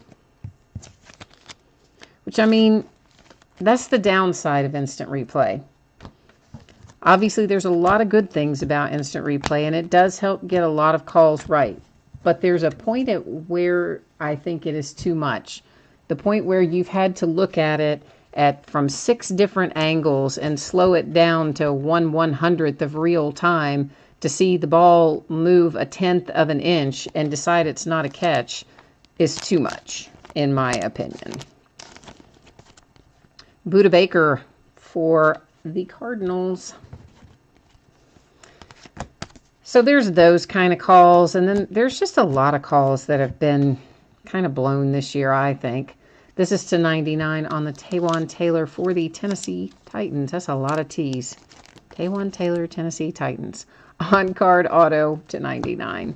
Which, I mean, that's the downside of instant replay. Obviously, there's a lot of good things about instant replay, and it does help get a lot of calls right. But there's a point at where I think it is too much. The point where you've had to look at it from 6 different angles and slow it down to 1/100th of real time to see the ball move 1/10 of an inch and decide it's not a catch is too much, in my opinion. Buda Baker for the Cardinals. So there's those kind of calls, and then there's just a lot of calls that have been kind of blown this year, I think. This is to 99 on the Taywan Taylor for the Tennessee Titans. That's a lot of T's. Taywan Taylor, Tennessee Titans. On card auto to 99.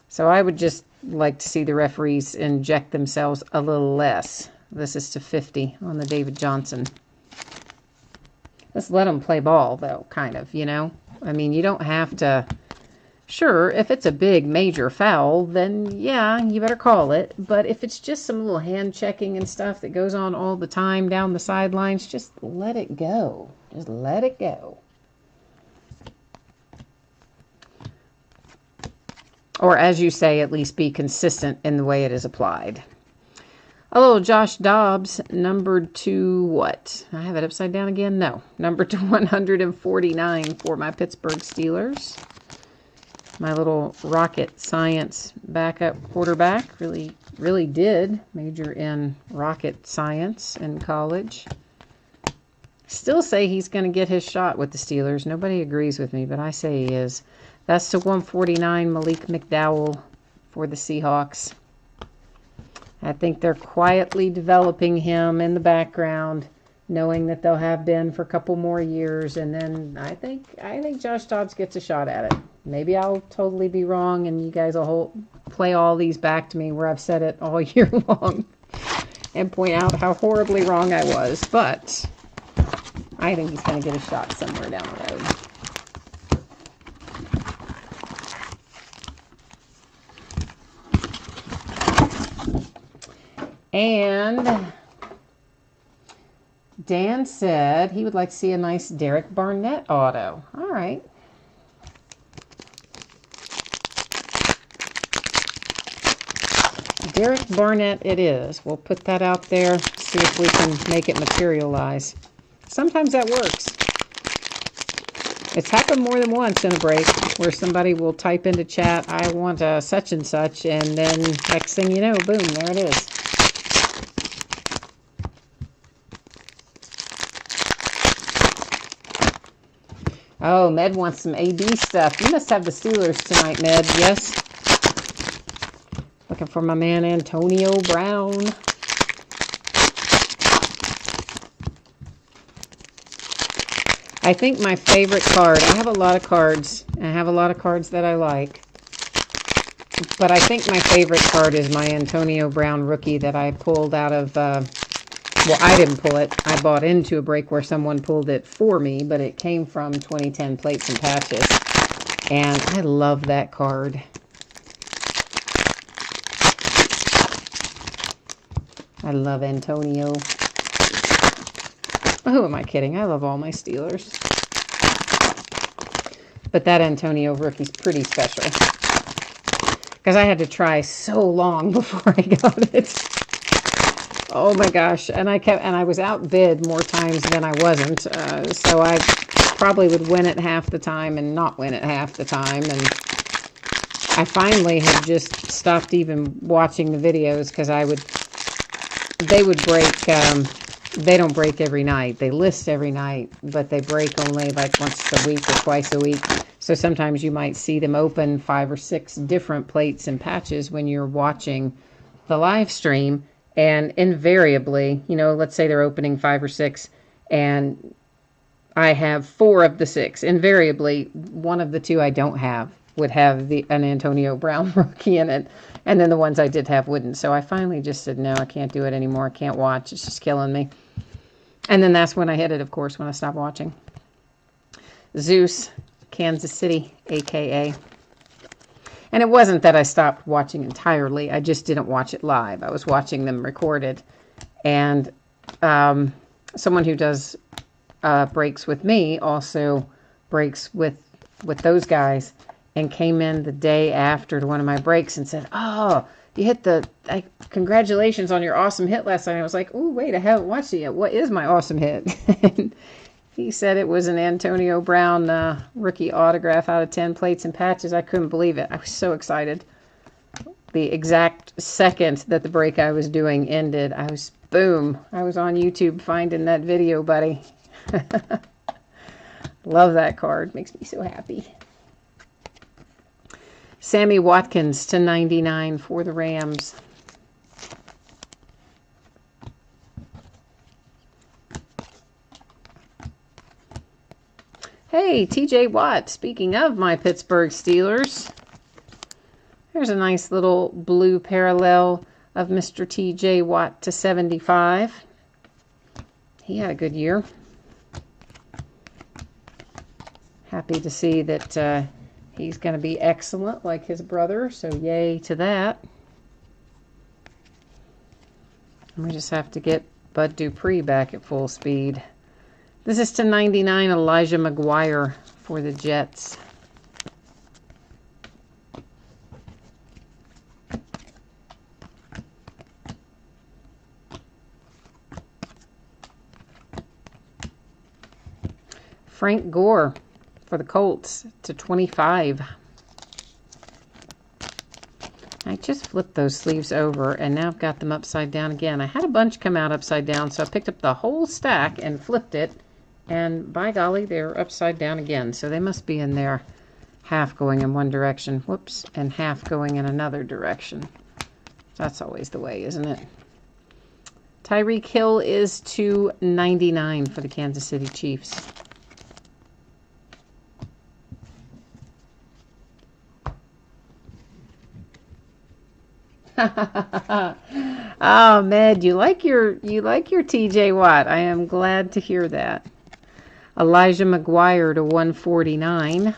So I would just like to see the referees inject themselves a little less. This is to 50 on the David Johnson. Let's let them play ball, though, kind of, you know? I mean, you don't have to... Sure, if it's a big, major foul, then, yeah, you better call it. But if it's just some little hand-checking and stuff that goes on all the time down the sidelines, just let it go. Just let it go. Or, as you say, at least be consistent in the way it is applied. A little Josh Dobbs, numbered to what? I have it upside down again? No. Numbered to 149 for my Pittsburgh Steelers. My little rocket science backup quarterback really did major in rocket science in college. Still say he's going to get his shot with the Steelers. Nobody agrees with me, but I say he is. That's to 149, Malik McDowell for the Seahawks. I think they're quietly developing him in the background, knowing that they'll have Ben for a couple more years, and then I think Josh Dobbs gets a shot at it. Maybe I'll totally be wrong, and you guys will play all these back to me where I've said it all year long and point out how horribly wrong I was. But I think he's going to get a shot somewhere down the road. And Dan said he would like to see a nice Derek Barnett auto. All right. Derek Barnett it is. We'll put that out there, see if we can make it materialize. Sometimes that works. It's happened more than once in a break where somebody will type into chat, I want a such and such, and then next thing you know, boom, there it is. Oh, Med wants some AB stuff. You must have the Steelers tonight, Med. Yes. Looking for my man Antonio Brown. I think my favorite card, I have a lot of cards. I have a lot of cards that I like. But I think my favorite card is my Antonio Brown rookie that I pulled out of... well, I didn't pull it. I bought into a break where someone pulled it for me, but it came from 2010 Plates and Patches. And I love that card. I love Antonio. Who am I kidding? I love all my Steelers. But that Antonio rookie's pretty special. Because I had to try so long before I got it. Oh my gosh, and I was outbid more times than I wasn't, so I probably would win it half the time and not win it half the time, and I finally had just stopped even watching the videos because they would break, they don't break every night, they list every night, but they break only like once a week or twice a week, so sometimes you might see them open 5 or 6 different plates and patches when you're watching the live stream. And invariably, you know, let's say they're opening 5 or 6, and I have 4 of the 6. Invariably, one of the 2 I don't have would have an Antonio Brown rookie in it, and then the ones I did have wouldn't. So I finally just said, no, I can't do it anymore. I can't watch. It's just killing me. And then that's when I hit it, of course, when I stopped watching. Zeus, Kansas City, a.k.a. And it wasn't that I stopped watching entirely. I just didn't watch it live. I was watching them recorded. And someone who does breaks with me also breaks with those guys and came in the day after to one of my breaks and said, oh, you hit congratulations on your awesome hit last night. I was like, oh, wait, I haven't watched it yet. What is my awesome hit? He said it was an Antonio Brown rookie autograph out of 10 plates and patches. I couldn't believe it. I was so excited. the exact second that the break I was doing ended, I was on YouTube finding that video, buddy. Love that card. Makes me so happy. Sammy Watkins to 99 for the Rams. Hey, TJ Watt, speaking of my Pittsburgh Steelers, there's a nice little blue parallel of Mr. TJ Watt to 75. He had a good year. Happy to see that he's going to be excellent like his brother, so yay to that. And we just have to get Bud Dupree back at full speed. This is to 99, Elijah McGuire for the Jets. Frank Gore for the Colts to 25. I just flipped those sleeves over, and now I've got them upside down again. I had a bunch come out upside down, so I picked up the whole stack and flipped it. And by golly, they're upside down again. So they must be in there half going in one direction. Whoops. And half going in another direction. That's always the way, isn't it? Tyreek Hill is to 99 for the Kansas City Chiefs. Oh, Med, you like your TJ Watt. I am glad to hear that. Elijah McGuire to 149.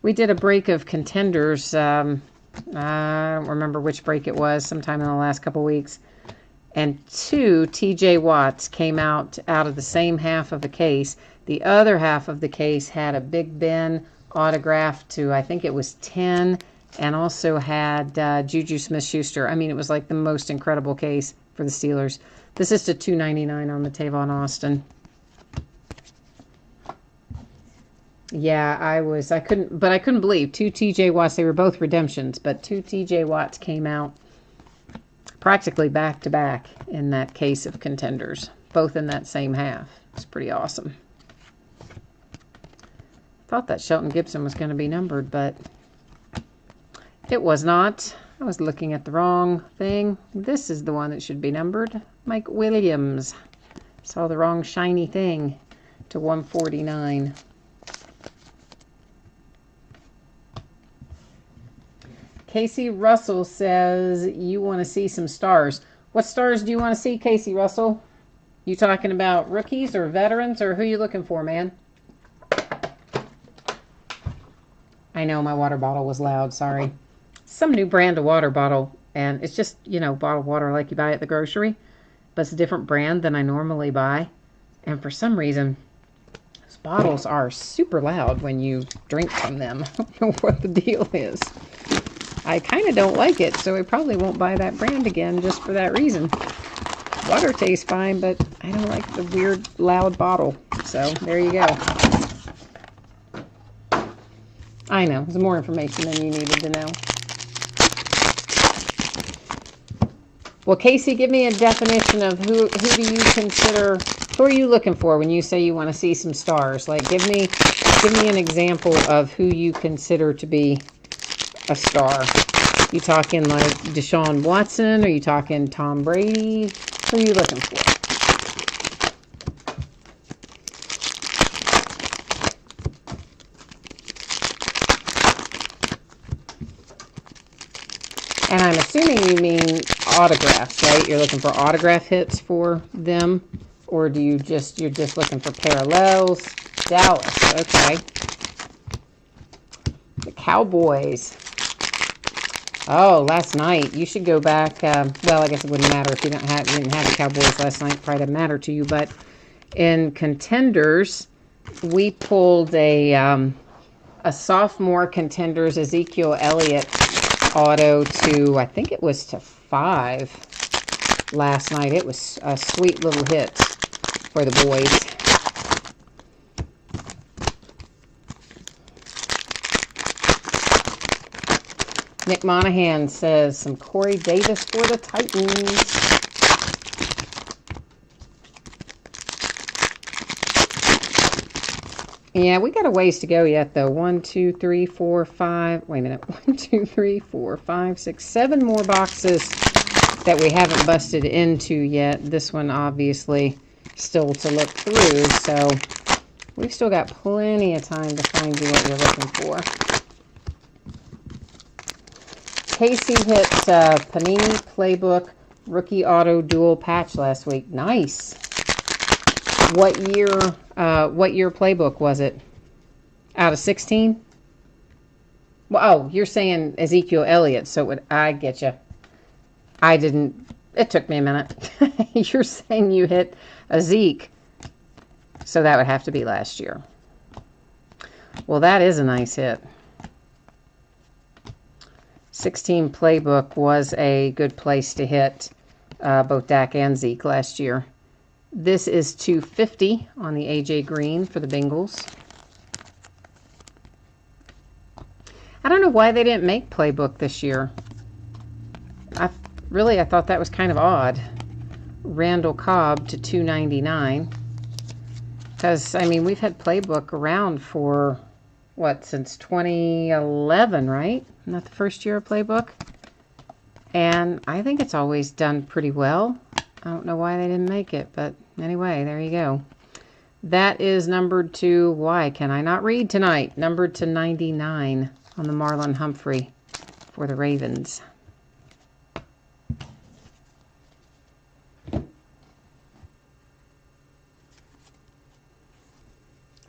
We did a break of contenders. I don't remember which break it was, sometime in the last couple weeks. And 2 TJ Watts came out of the same half of the case. The other half of the case had a Big Ben autograph to, I think it was 10, and also had Juju Smith-Schuster. I mean, it was like the most incredible case for the Steelers. This is to 299 on the Tavon Austin. Yeah, I couldn't believe 2 TJ Watts. They were both redemptions, but 2 TJ Watts came out practically back to back in that case of contenders, both in that same half. It's pretty awesome. Thought that Shelton Gibson was going to be numbered, but it was not. I was looking at the wrong thing. This is the one that should be numbered. Mike Williams. Saw the wrong shiny thing to 149. Casey Russell says you want to see some stars. What stars do you want to see, Casey Russell? You talking about rookies or veterans, or who you looking for, man? I know my water bottle was loud, sorry. Some new brand of water bottle, and it's just, you know, bottled water like you buy at the grocery, but it's a different brand than I normally buy. And for some reason, those bottles are super loud when you drink from them. I don't know what the deal is. I kind of don't like it, so I probably won't buy that brand again just for that reason. Water tastes fine, but I don't like the weird loud bottle. So there you go. I know, there's more information than you needed to know. Well, Casey, give me a definition of who do you consider, who are you looking for when you say you want to see some stars? Like, give me an example of who you consider to be a star. You talking like Deshaun Watson? Are you talking Tom Brady? Who are you looking for? And I'm assuming you mean autographs, right? You're looking for autograph hits for them? Or you're just looking for parallels? Dallas, okay. The Cowboys. Oh, last night. You should go back. Well, I guess it wouldn't matter if you didn't have the Cowboys last night. Probably doesn't matter to you. But in contenders, we pulled a sophomore contenders Ezekiel Elliott auto to, I think it was to 5 last night. It was a sweet little hit for the boys. Nick Monahan says some Corey Davis for the Titans. Yeah, we got a ways to go yet, though. 1, 2, 3, 4, 5. Wait a minute. 1, 2, 3, 4, 5, 6, 7 more boxes that we haven't busted into yet. This one, obviously, still to look through. So we've still got plenty of time to find you what you're looking for. Casey hit Panini Playbook Rookie Auto Dual Patch last week. Nice. What year playbook was it? Out of 16? Well, oh, you're saying Ezekiel Elliott, so I get you. I didn't. It took me a minute. You're saying you hit a Zeke, so that would have to be last year. Well, that is a nice hit. 16 playbook was a good place to hit both Dak and Zeke last year. This is 250 on the AJ Green for the Bengals. I don't know why they didn't make playbook this year. I thought that was kind of odd. Randall Cobb to 299. Because, I mean, we've had playbook around for, what, since 2011, right? Isn't that the first year of playbook? And I think it's always done pretty well. I don't know why they didn't make it, but anyway, there you go. That is numbered to, why can I not read tonight? Numbered to 99 on the Marlon Humphrey for the Ravens.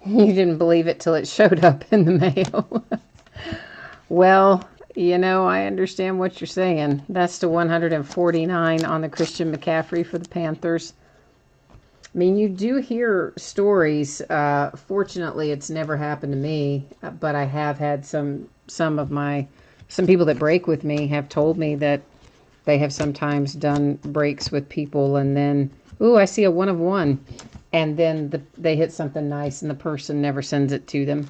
You didn't believe it till it showed up in the mail. Well, you know, I understand what you're saying. That's to 149 on the Christian McCaffrey for the Panthers. I mean, you do hear stories. Fortunately, it's never happened to me, but I have had some people that break with me have told me that they have sometimes done breaks with people, and then, ooh, I see a 1 of 1, and then they hit something nice, and the person never sends it to them.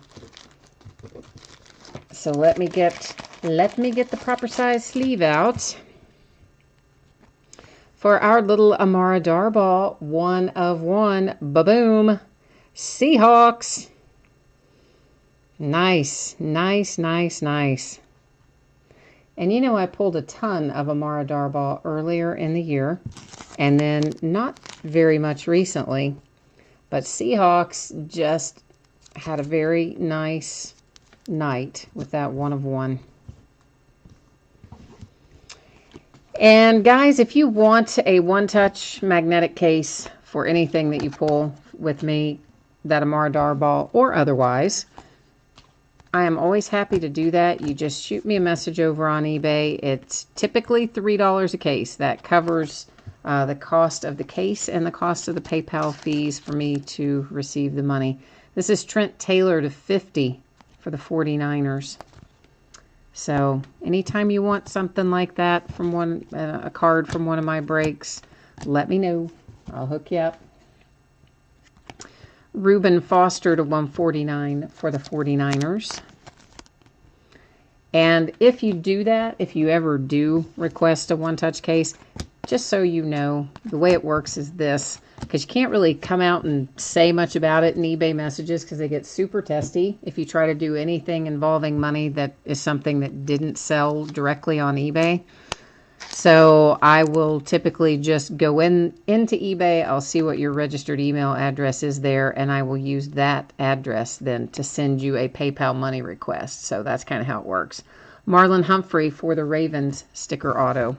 So let me get the proper size sleeve out for our little Amara Darboh 1 of 1. Ba-boom. Seahawks. Nice, nice, nice, nice. And you know, I pulled a ton of Amara Darboh earlier in the year, and then not very much recently. But Seahawks just had a very nice night with that 1 of 1. And guys, if you want a one-touch magnetic case for anything that you pull with me, that Amara Darboh or otherwise, I am always happy to do that. You just shoot me a message over on eBay. It's typically $3 a case. That covers the cost of the case and the cost of the PayPal fees for me to receive the money. This is Trent Taylor to 50 for the 49ers. So anytime you want something like that from a card from one of my breaks, let me know. I'll hook you up. Reuben Foster to 149 for the 49ers. And if you do that, if you ever do request a one-touch case, just so you know, the way it works is this, because you can't really come out and say much about it in eBay messages because they get super testy if you try to do anything involving money that is something that didn't sell directly on eBay. So I will typically just go into eBay. I'll see what your registered email address is there, and I will use that address then to send you a PayPal money request. So that's kind of how it works. Marlon Humphrey for the Ravens sticker auto.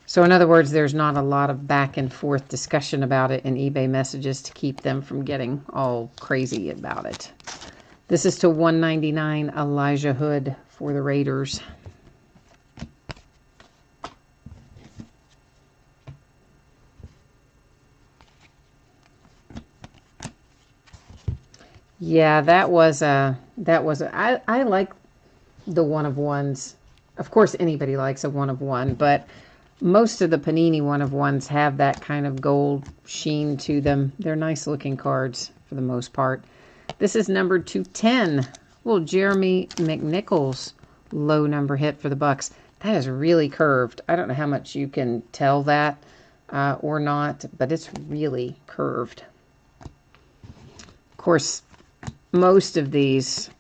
So in other words, there's not a lot of back and forth discussion about it in eBay messages to keep them from getting all crazy about it. This is to 199 Elijah Hood for the Raiders. Yeah, I like the 1 of 1s. Of course, anybody likes a 1 of 1, but most of the Panini 1 of 1s have that kind of gold sheen to them. They're nice looking cards for the most part. This is numbered to 10. Well, Jeremy McNichols low number hit for the Bucks. That is really curved. I don't know how much you can tell that or not, but it's really curved. Of course, most of these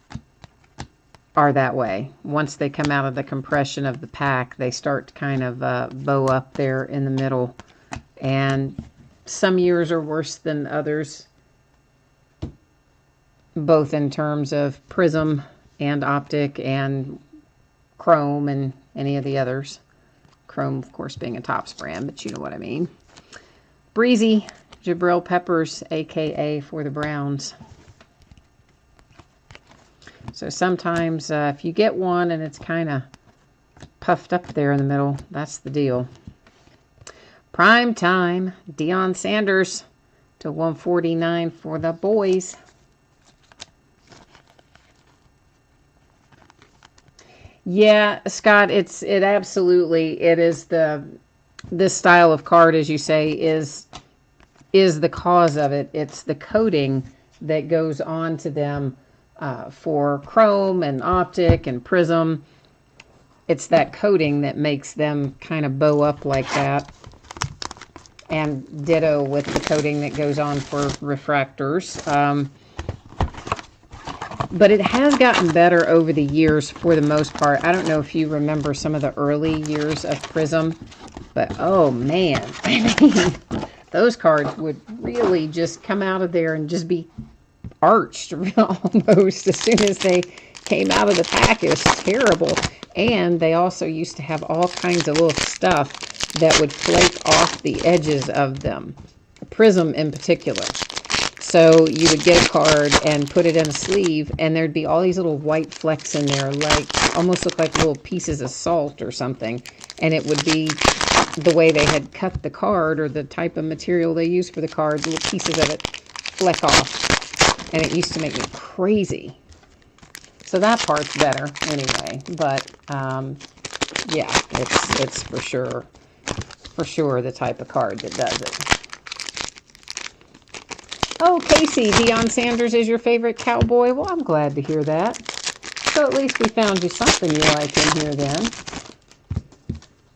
are that way. Once they come out of the compression of the pack, they start to kind of bow up there in the middle. And some years are worse than others, both in terms of prism and optic and chrome and any of the others. Chrome, of course, being a Topps brand, but you know what I mean. Breezy, Jabril Peppers, a.k.a. for the Browns. So sometimes if you get one and it's kind of puffed up there in the middle, that's the deal. Prime time, Deion Sanders to 149 for the boys. Yeah, Scott, it absolutely, it is this style of card, as you say, is the cause of it. It's the coating that goes on to them for chrome and optic and prism. It's that coating that makes them kind of bow up like that. And ditto with the coating that goes on for refractors. But it has gotten better over the years for the most part. I don't know if you remember some of the early years of Prism, but oh man, I mean, those cards would really just come out of there and just be arched almost as soon as they came out of the pack. It was terrible. And they also used to have all kinds of little stuff that would flake off the edges of them. Prism in particular. So you would get a card and put it in a sleeve, and there'd be all these little white flecks in there, like almost look like little pieces of salt or something. And it would be the way they had cut the card or the type of material they used for the card, little pieces of it fleck off. And it used to make me crazy. So that part's better anyway. But yeah, it's for sure the type of card that does it. Oh, Casey, Deion Sanders is your favorite Cowboy. Well, I'm glad to hear that. So at least we found you something you like in here then.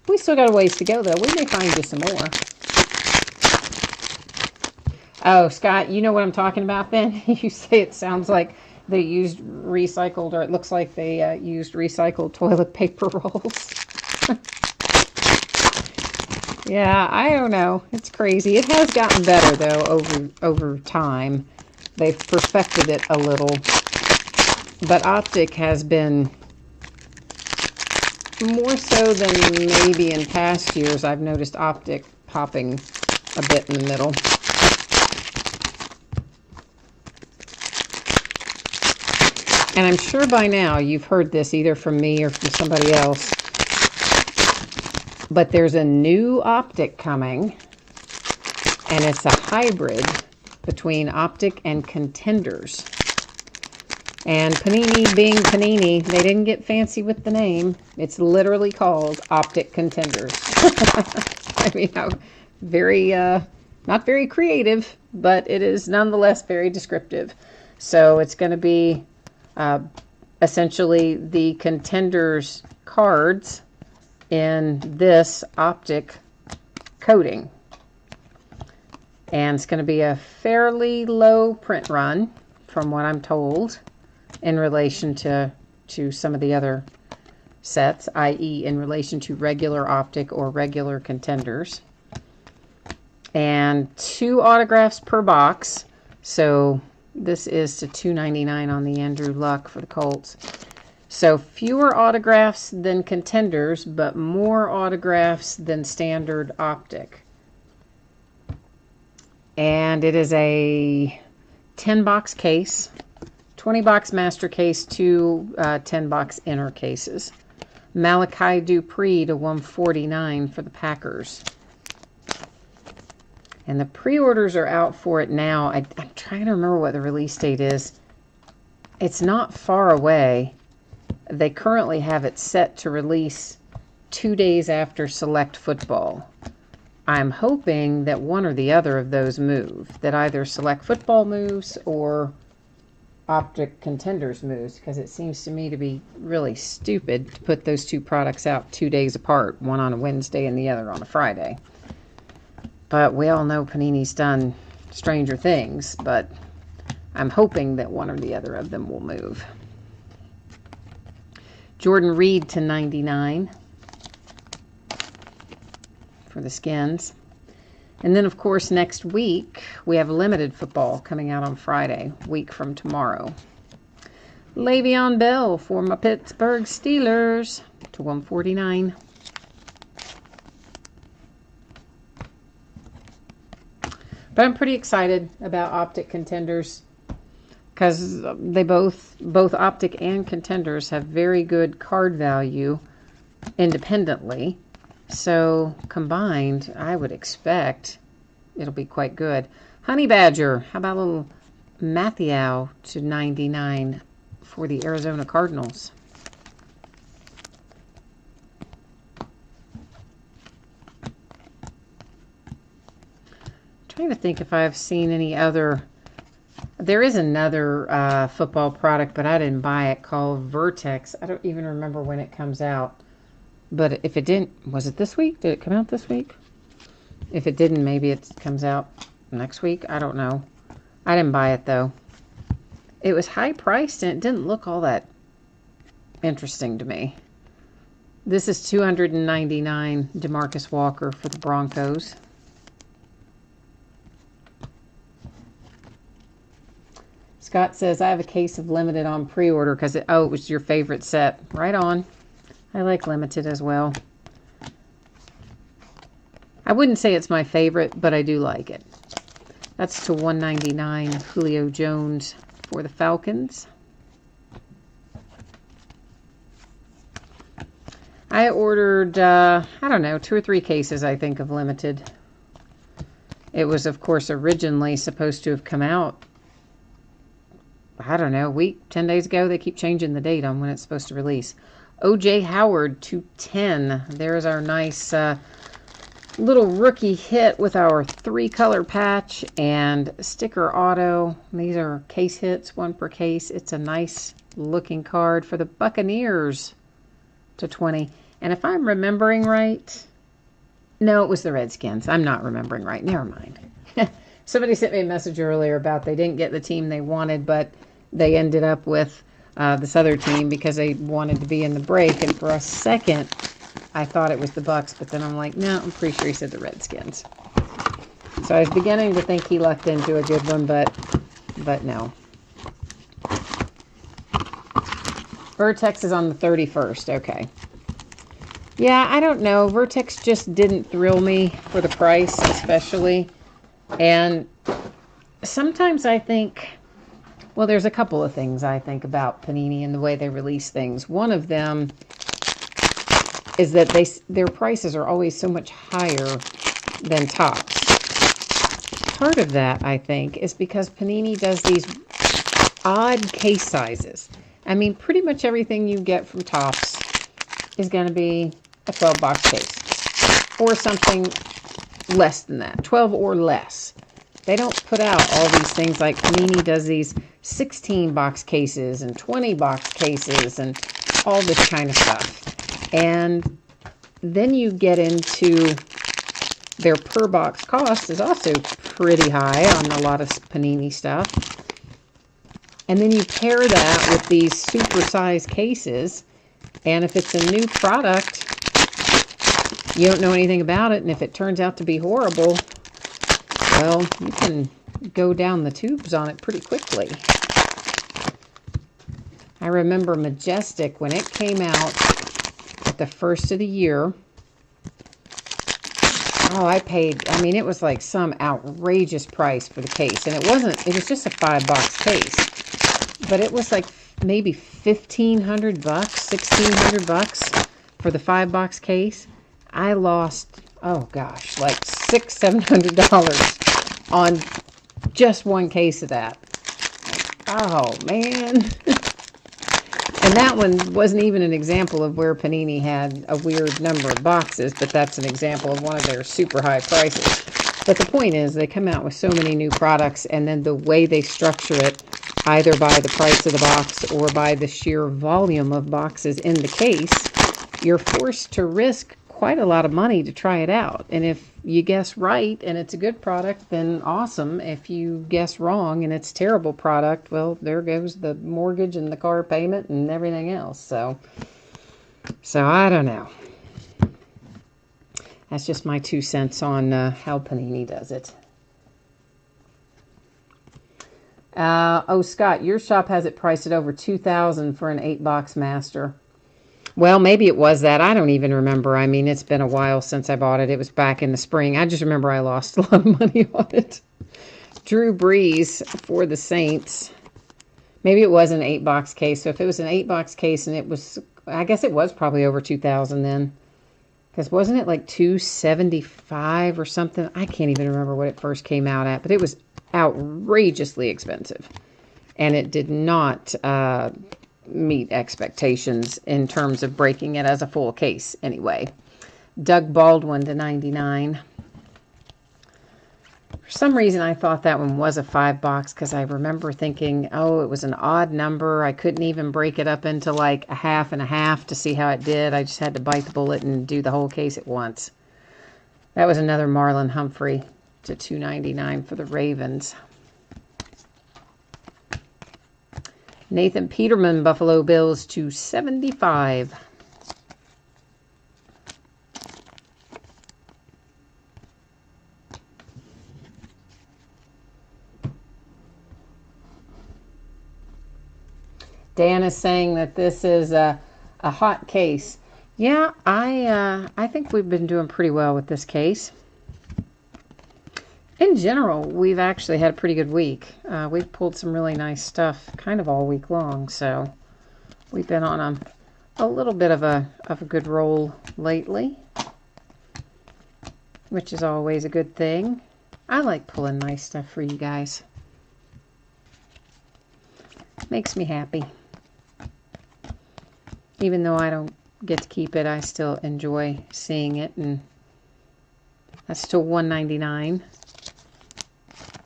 We still got a ways to go, though. We may find you some more. Oh, Scott, you know what I'm talking about then? You say it sounds like they used recycled, or it looks like they used recycled toilet paper rolls. Yeah, I don't know. It's crazy. It has gotten better, though, over time. They've perfected it a little. But optic has been more so than maybe in past years. I've noticed optic popping a bit in the middle. And I'm sure by now you've heard this either from me or from somebody else. But there's a new optic coming, and it's a hybrid between optic and contenders. And Panini being Panini, they didn't get fancy with the name. It's literally called Optic Contenders. I mean, very, not very creative, but it is nonetheless very descriptive. So it's going to be essentially the contenders cards in this optic coating. And it's going to be a fairly low print run from what I'm told in relation to some of the other sets, i.e. in relation to regular optic or regular contenders. And 2 autographs per box. So this is to $2.99 on the Andrew Luck for the Colts. So fewer autographs than contenders, but more autographs than standard optic. And it is a 10-box case, 20-box master case, 2 10-box inner cases. Malachi Dupree to 149 for the Packers. And the pre-orders are out for it now. I'm trying to remember what the release date is. It's not far away. They currently have it set to release 2 days after Select Football. I'm hoping that one or the other of those move. That either Select Football moves or Optic Contenders moves, because it seems to me to be really stupid to put those two products out 2 days apart, one on a Wednesday and the other on a Friday. But we all know Panini's done stranger things, but I'm hoping that one or the other of them will move. Jordan Reed to 99 for the Skins. And then, of course, next week, we have limited football coming out on Friday, week from tomorrow. Le'Veon Bell for my Pittsburgh Steelers to 149. But I'm pretty excited about Optic Contenders because they both Optic and Contenders have very good card value independently. So combined, I would expect it'll be quite good. Honey Badger, how about a little Matthew to 99 for the Arizona Cardinals? Trying to think if I've seen any other. There is another football product, but I didn't buy it, called Vertex. I don't even remember when it comes out. But if it didn't, was it this week? Did it come out this week? If it didn't, maybe it comes out next week. I don't know. I didn't buy it, though. It was high priced, and it didn't look all that interesting to me. This is $299, DeMarcus Walker for the Broncos. Scott says, I have a case of limited on pre-order because it was your favorite set. Right on. I like limited as well. I wouldn't say it's my favorite, but I do like it. That's to 199, Julio Jones for the Falcons. I ordered, I don't know, 2 or 3 cases, I think, of limited. It was, of course, originally supposed to have come out, I don't know, a week, 10 days ago. They keep changing the date on when it's supposed to release. O.J. Howard to 10. There's our nice little rookie hit with our 3-color patch and sticker auto. These are case hits, 1 per case. It's a nice looking card for the Buccaneers to 20. And if I'm remembering right, no, it was the Redskins. I'm not remembering right. Never mind. Somebody sent me a message earlier about they didn't get the team they wanted, but they ended up with this other team because they wanted to be in the break. And for a second, I thought it was the Bucks, but then I'm like, no, I'm pretty sure he said the Redskins. So I was beginning to think he lucked into a good one, but no. Vertex is on the 31st. Okay. Yeah, I don't know. Vertex just didn't thrill me for the price, especially. And sometimes I think, well, there's a couple of things I think about Panini and the way they release things. One of them is that their prices are always so much higher than Topps. Part of that, I think, is because Panini does these odd case sizes. I mean, pretty much everything you get from Topps is going to be a 12-box case or something less than that, 12 or less. They don't put out all these things like Panini does these 16-box cases and 20-box cases and all this kind of stuff. And then you get into their per-box cost is also pretty high on a lot of Panini stuff. And then you pair that with these super-sized cases, and if it's a new product, you don't know anything about it, and if it turns out to be horrible, well, you can go down the tubes on it pretty quickly. I remember Majestic, when it came out at the first of the year, I paid, I mean, it was like some outrageous price for the case, and it was just a 5-box case. But it was like maybe $1,500, $1,600 for the 5-box case. I lost, oh gosh, like $600-$700 on just one case of that. Oh man. And that one wasn't even an example of where Panini had a weird number of boxes, but that's an example of one of their super high prices. But the point is, they come out with so many new products, and then the way they structure it either by the price of the box or by the sheer volume of boxes in the case, you're forced to risk quite a lot of money to try it out. And if you guess right and it's a good product, then awesome. If you guess wrong and it's a terrible product, well, there goes the mortgage and the car payment and everything else. So I don't know. That's just my 2 cents on how Panini does it. Oh, Scott, your shop has it priced at over $2,000 for an 8-box master. Well, maybe it was that. I don't even remember. I mean, it's been a while since I bought it. It was back in the spring. I just remember I lost a lot of money on it. Drew Brees for the Saints. Maybe it was an 8-box case. So if it was an 8-box case and it was, I guess it was probably over $2,000 then. Because wasn't it like $275 or something? I can't even remember what it first came out at. But it was outrageously expensive. And it did not meet expectations in terms of breaking it as a full case anyway. Doug Baldwin to 99. For some reason I thought that one was a 5-box because I remember thinking, oh, it was an odd number. I couldn't even break it up into like a half and a half to see how it did. I just had to bite the bullet and do the whole case at once. That was another Marlon Humphrey to 299 for the Ravens. Nathan Peterman, Buffalo Bills, to 75. Dan is saying that this is a hot case. Yeah, I think we've been doing pretty well with this case. In general, we've actually had a pretty good week. We've pulled some really nice stuff kind of all week long, so we've been on a little bit of a good roll lately, which is always a good thing. I like pulling nice stuff for you guys. Makes me happy. Even though I don't get to keep it, I still enjoy seeing it, and that's still $1.99.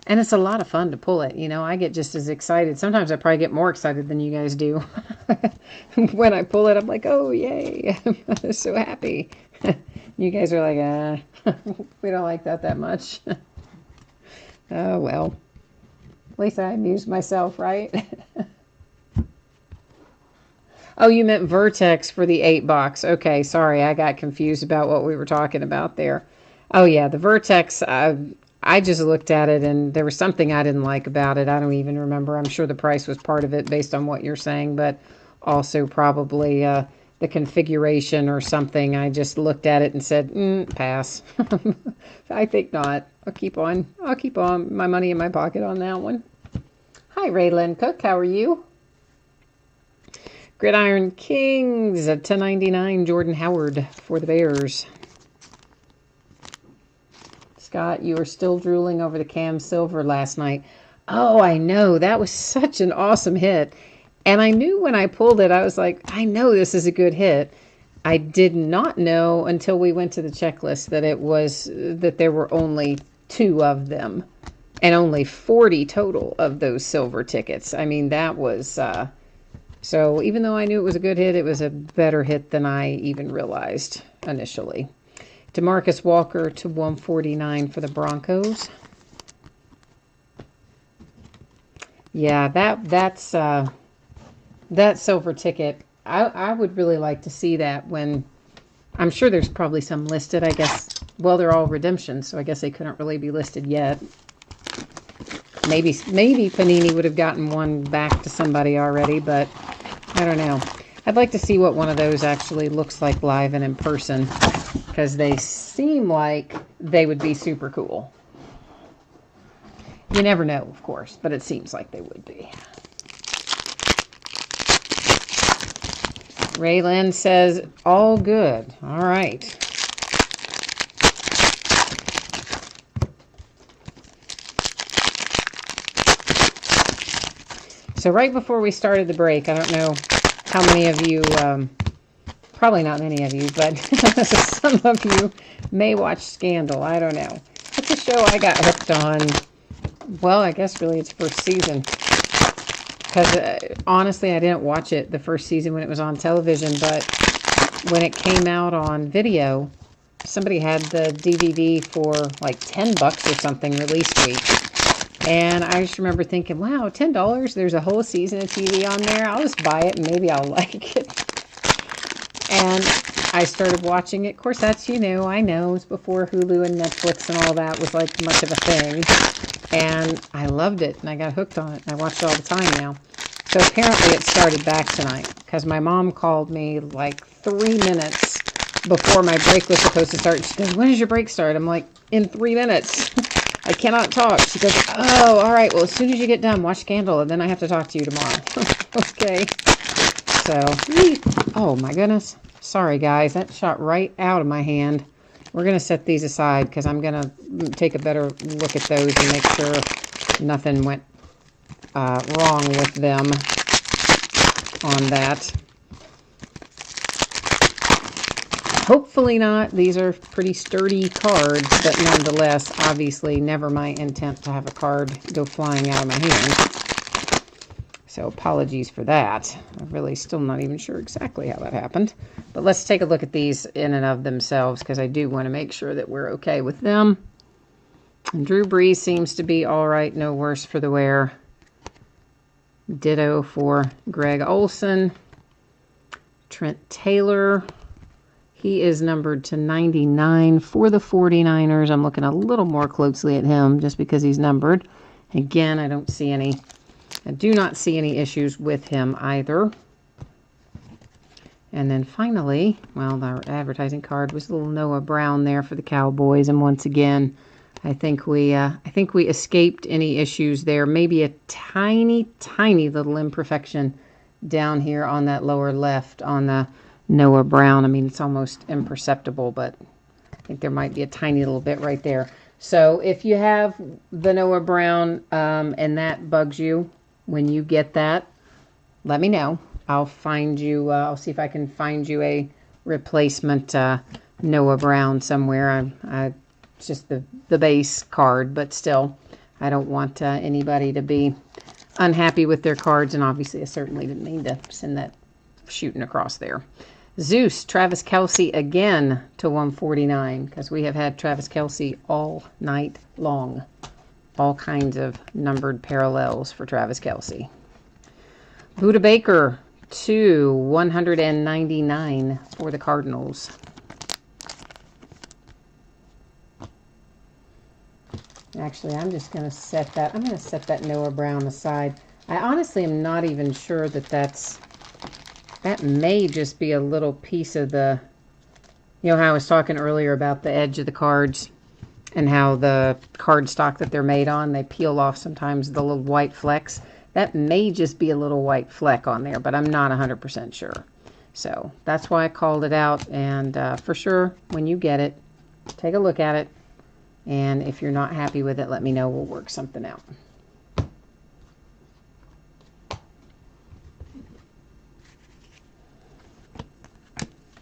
And it's a lot of fun to pull it. You know, I get just as excited. Sometimes I probably get more excited than you guys do. When I pull it, I'm like, oh, yay. I'm so happy. You guys are like, we don't like that much. Oh, well. At least I amused myself, right? Oh, you meant Vertex for the 8-box. Okay, sorry. I got confused about what we were talking about there. Oh, yeah, the Vertex, I just looked at it and there was something I didn't like about it. I don't even remember. I'm sure the price was part of it based on what you're saying, but also probably the configuration or something. I just looked at it and said, pass. I think not. I'll keep on my money in my pocket on that one. Hi, Raylan Cook. How are you? Gridiron Kings at 10.99. Jordan Howard for the Bears. Scott, you were still drooling over the Cam Silver last night. Oh, I know. That was such an awesome hit. And I knew when I pulled it, I was like, I know this is a good hit. I did not know until we went to the checklist that there were only 2 of them and only 40 total of those silver tickets. I mean, that was, so even though I knew it was a good hit, it was a better hit than I even realized initially. DeMarcus Walker to 149 for the Broncos. Yeah, that silver ticket, I would really like to see that when, I'm sure there's probably some listed, I guess. Well, they're all redemptions, so I guess they couldn't really be listed yet. Maybe Panini would have gotten one back to somebody already, but I don't know. I'd like to see what one of those actually looks like live and in person, because they seem like they would be super cool. You never know, of course, but it seems like they would be. Raylan says, all good. All right. So right before we started the break, I don't know how many of you, probably not many of you, but some of you may watch Scandal. I don't know. It's a show I got hooked on. Well, I guess really its first season. because honestly, I didn't watch it the first season when it was on television, but when it came out on video, somebody had the DVD for like $10 or something release week. And I just remember thinking, wow, $10, there's a whole season of TV on there. I'll just buy it and maybe I'll like it. And I started watching it. Of course, that's, I know, it was before Hulu and Netflix and all that was like much of a thing. And I loved it, and I got hooked on it, and I watch it all the time now. So apparently it started back tonight, because my mom called me like 3 minutes before my break was supposed to start. She goes, when does your break start? I'm like, in 3 minutes. I cannot talk. She goes, oh, all right, well, as soon as you get done, watch Scandal, and then I have to talk to you tomorrow. Okay. So, oh my goodness. Sorry, guys. That shot right out of my hand. We're going to set these aside because I'm going to take a better look at those and make sure nothing went wrong with them on that. Hopefully not. These are pretty sturdy cards, but nonetheless, obviously never my intent to have a card go flying out of my hand. So apologies for that. I'm really still not even sure exactly how that happened. But let's take a look at these in and of themselves, because I do want to make sure that we're okay with them. And Drew Brees seems to be all right, no worse for the wear. Ditto for Greg Olson. Trent Taylor. He is numbered to 99 for the 49ers. I'm looking a little more closely at him just because he's numbered. Again, I do not see any issues with him either. And then finally, well, our advertising card was a little Noah Brown there for the Cowboys. And once again, I think we escaped any issues there. Maybe a tiny, tiny little imperfection down here on that lower left on the Noah Brown. I mean, it's almost imperceptible, but I think there might be a tiny little bit right there. So if you have the Noah Brown and that bugs you, when you get that, let me know. I'll find you, I'll see if I can find you a replacement Noah Brown somewhere. It's just the base card, but still, I don't want anybody to be unhappy with their cards, and obviously I certainly didn't mean to send that shooting across there. Zeus, Travis Kelce again to 149, because we have had Travis Kelce all night long. All kinds of numbered parallels for Travis Kelce. Buda Baker to 199 for the Cardinals. Actually, I'm just going to set that. I'm going to set that Noah Brown aside. I honestly am not even sure that may just be a little piece of the, how I was talking earlier about the edge of the cards and how the card stock that they're made on, they peel off sometimes the little white flecks. That may just be a little white fleck on there, but I'm not 100% sure. So that's why I called it out. And for sure, when you get it, take a look at it. And if you're not happy with it, let me know. We'll work something out.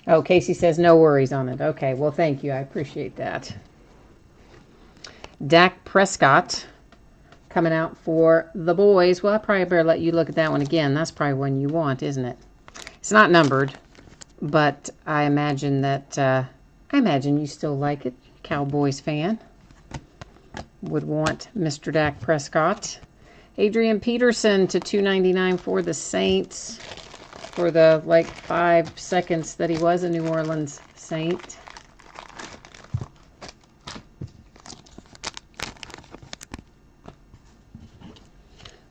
Oh, Casey says no worries on it. Okay, well, thank you. I appreciate that. Dak Prescott coming out for the boys. Well, I probably better let you look at that one again. That's probably one you want, isn't it? It's not numbered, but I imagine you still like it. Cowboys fan would want Mr. Dak Prescott. Adrian Peterson to 299 for the Saints for the 5 seconds that he was a New Orleans Saint.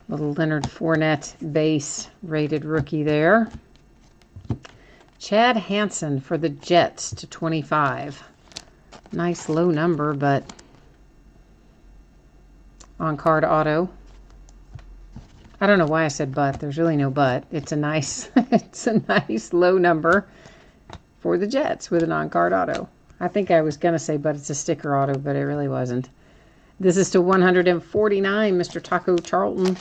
Little Leonard Fournette base rated rookie there. Chad Hansen for the Jets to 25. Nice low number, but on card auto. I don't know why I said but. There's really no but. It's a nice low number for the Jets with an on-card auto. I think I was going to say but it's a sticker auto, but it really wasn't. This is to 149, Mr. Taco Charlton.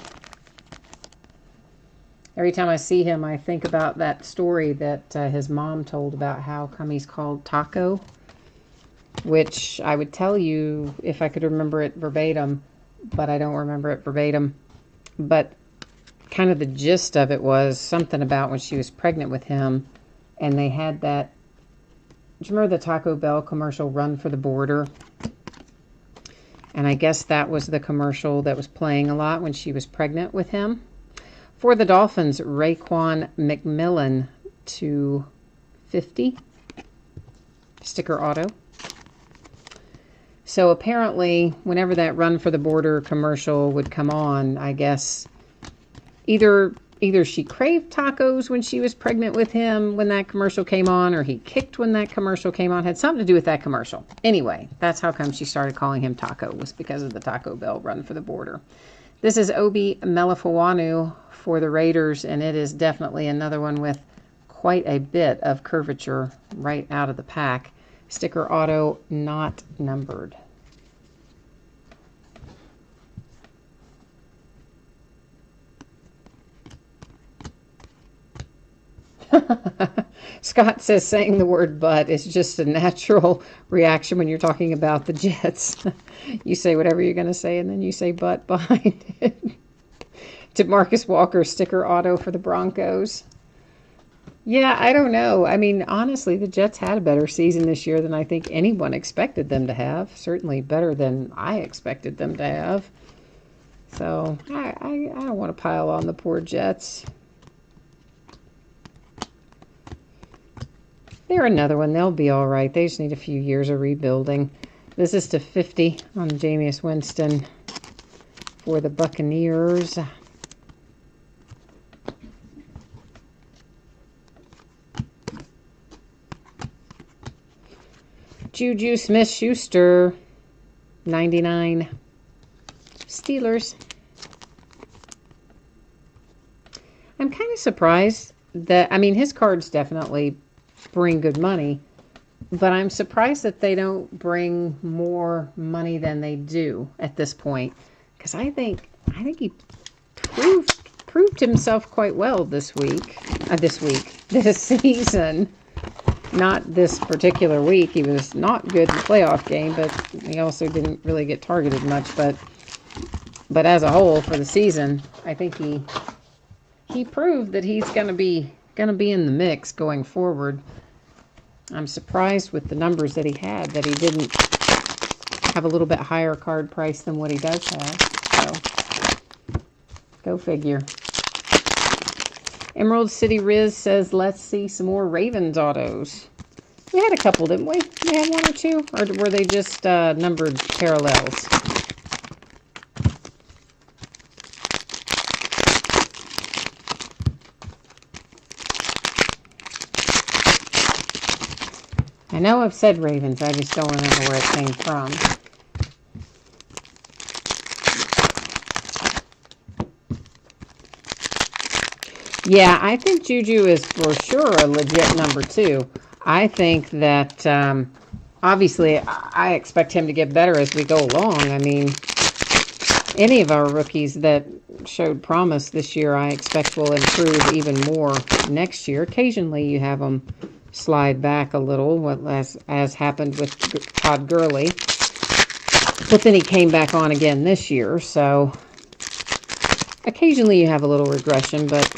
Every time I see him, I think about that story that his mom told about how come he's called Taco, which I would tell you if I could remember it verbatim, but I don't remember it verbatim. But kind of the gist of it was something about when she was pregnant with him, and they had that, do you remember the Taco Bell commercial, Run for the Border? And I guess that was the commercial that was playing a lot when she was pregnant with him. For the Dolphins, Raekwon McMillan /50 sticker auto. So apparently, whenever that Run for the Border commercial would come on, I guess either she craved tacos when she was pregnant with him when that commercial came on, or he kicked when that commercial came on. It had something to do with that commercial. Anyway, that's how come she started calling him Taco, was because of the Taco Bell Run for the Border. This is Obi Melifonwu for the Raiders, and it is definitely another one with quite a bit of curvature right out of the pack. Sticker auto, not numbered. Scott says saying the word "but" is just a natural reaction when you're talking about the Jets. You say whatever you're going to say, and then you say "but" behind it. To Marcus Walker, sticker auto for the Broncos. Yeah, I don't know. I mean, honestly, the Jets had a better season this year than I think anyone expected them to have. Certainly better than I expected them to have. So I don't want to pile on the poor Jets. They're another one. They'll be all right. They just need a few years of rebuilding. This is /50 on Jameis Winston for the Buccaneers. Juju Smith-Schuster, 99. Steelers. I'm kind of surprised that, I mean, his cards definitely bring good money, but I'm surprised that they don't bring more money than they do at this point, because I think he proved himself quite well this season. Not this particular week. He was not good in the playoff game, but he also didn't really get targeted much. But as a whole for the season, I think he proved that he's gonna be in the mix going forward. I'm surprised with the numbers that he had that he didn't have a little bit higher card price than what he does have. So go figure. Emerald City Riz says, let's see some more Ravens autos. We had a couple, didn't we? We had one or two? Or were they just numbered parallels? I know I've said Ravens, I just don't remember where it came from. Yeah, I think Juju is for sure a legit number 2. I think that, obviously, I expect him to get better as we go along. I mean, any of our rookies that showed promise this year, I expect will improve even more next year. Occasionally, you have them slide back a little, as happened with Todd Gurley. But then he came back on again this year, so occasionally you have a little regression, but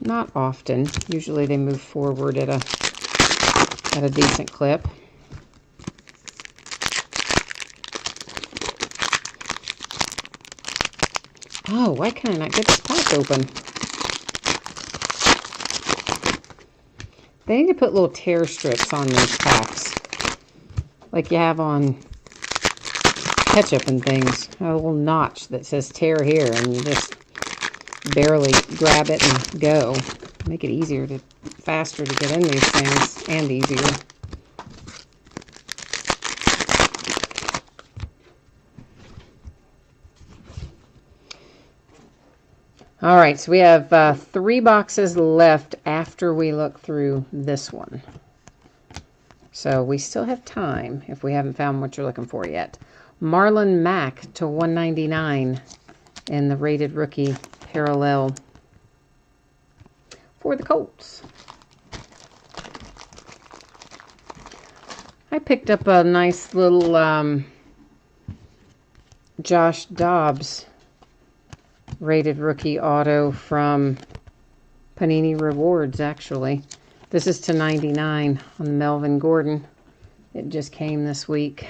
not often. Usually they move forward at a decent clip. Oh, why can I not get this pack open? They need to put little tear strips on these packs, like you have on ketchup and things. A little notch that says tear here, and you just barely grab it and go. Make it faster to get in these things, and easier. All right, so we have 3 boxes left after we look through this one. So we still have time if we haven't found what you're looking for yet. Marlon Mack /199 in the rated rookie parallel for the Colts. I picked up a nice little Josh Dobbs rated rookie auto from Panini Rewards, actually. This is to 99 on Melvin Gordon. It just came this week.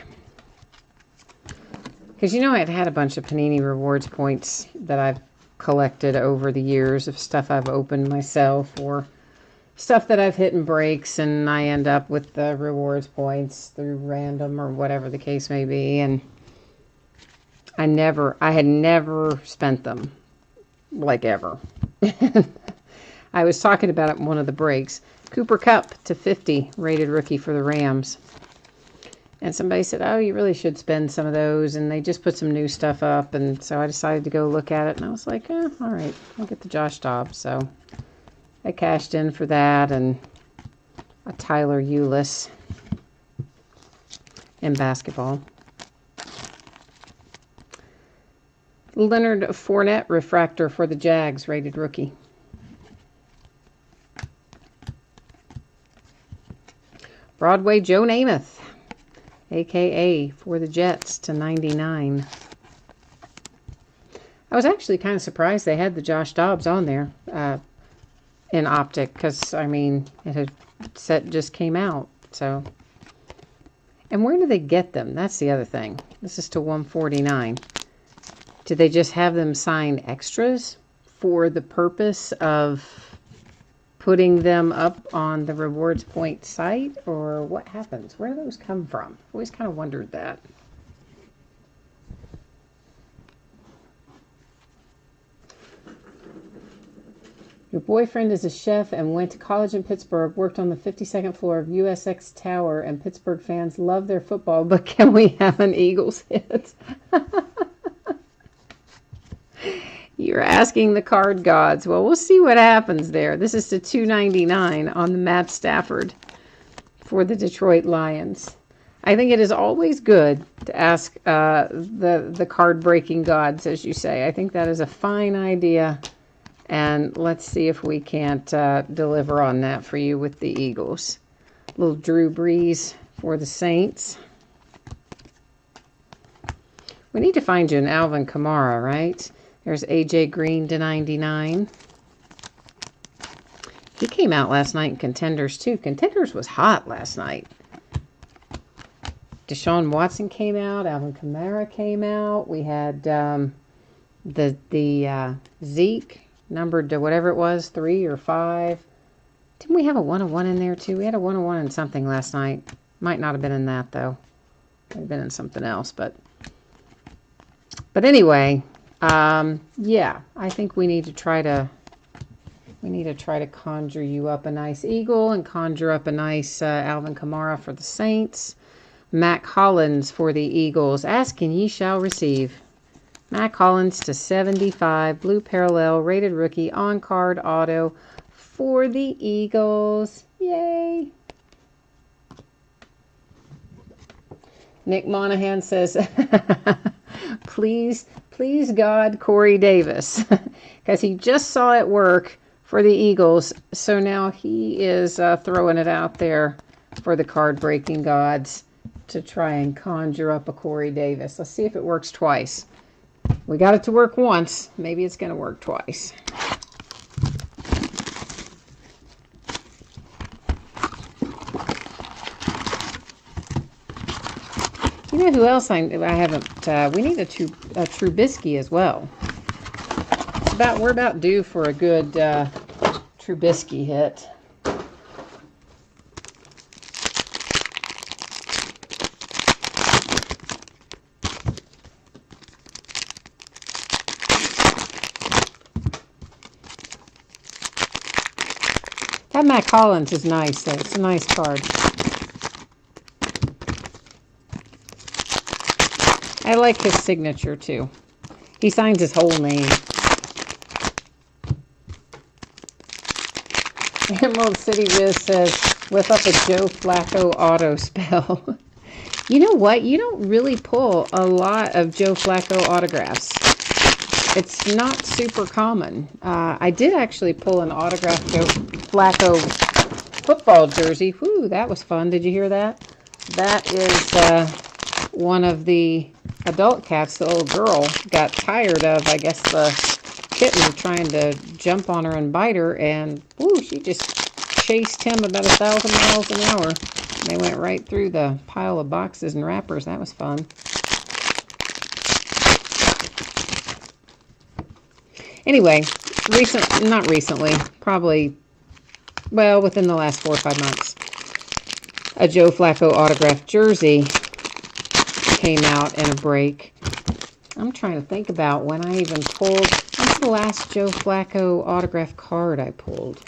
Because you know I've had a bunch of Panini Rewards points that I've collected over the years of stuff I've opened myself or stuff that I've hit in breaks, and I end up with the rewards points through random or whatever the case may be, and I had never spent them, like ever. I was talking about it in one of the breaks. Cooper Kupp to 50, rated rookie for the Rams. And somebody said, oh, you really should spend some of those, and they just put some new stuff up, and so I decided to go look at it, and I was like, all right, I'll get the Josh Dobbs, so I cashed in for that, and a Tyler Eulis in basketball. Leonard Fournette refractor for the Jags, rated rookie. Broadway Joe Namath, a.k.a. for the Jets, to 99. I was actually kind of surprised they had the Josh Dobbs on there in Optic, because, I mean, just came out, so. And where do they get them? That's the other thing. This is to 149. Do they just have them sign extras for the purpose of putting them up on the Rewards Point site, or what happens? Where do those come from? I always kind of wondered that. Your boyfriend is a chef and went to college in Pittsburgh, worked on the 52nd floor of USX Tower, and Pittsburgh fans love their football, but can we have an Eagles hit? You're asking the card gods. Well, we'll see what happens there. This is to 299 on the Matt Stafford for the Detroit Lions. I think it is always good to ask the card-breaking gods, as you say. I think that is a fine idea, and let's see if we can't deliver on that for you with the Eagles. Little Drew Brees for the Saints. We need to find you an Alvin Kamara, right? There's AJ Green to 99. He came out last night in Contenders, too. Contenders was hot last night. Deshaun Watson came out. Alvin Kamara came out. We had the Zeke, numbered to whatever it was, 3 or 5. Didn't we have a 101 in there, too? We had a 101 in something last night. Might not have been in that, though. Might have been in something else, but anyway... yeah, I think we need to try to conjure you up a nice Eagle and conjure up a nice Alvin Kamara for the Saints. Mac Hollins for the Eagles. Ask and ye shall receive. Mac Hollins to 75, blue parallel, rated rookie, on-card auto for the Eagles. Yay! Nick Monahan says, please God, Corey Davis, because he just saw it work for the Eagles, so now he is throwing it out there for the card-breaking gods to try and conjure up a Corey Davis. Let's see if it works twice. We got it to work once. Maybe it's going to work twice. You know who else I haven't? We need a Trubisky as well. We're about due for a good Trubisky hit. That Mac Hollins is nice, though. It's a nice card. I like his signature, too. He signs his whole name. Emerald City Riz says, whip up a Joe Flacco auto spell. You know what? You don't really pull a lot of Joe Flacco autographs. It's not super common. I did actually pull an autographed Joe Flacco football jersey. Whew, that was fun. Did you hear that? That is one of the adult cats the little girl got tired of, I guess, kitten trying to jump on her and bite her, and whoo, she just chased him about 1,000 miles an hour. They went right through the pile of boxes and wrappers. That was fun. Anyway, not recently, probably, well, within the last 4 or 5 months, a Joe Flacco autographed jersey came out in a break. I'm trying to think about when I even pulled. What's the last Joe Flacco autograph card I pulled?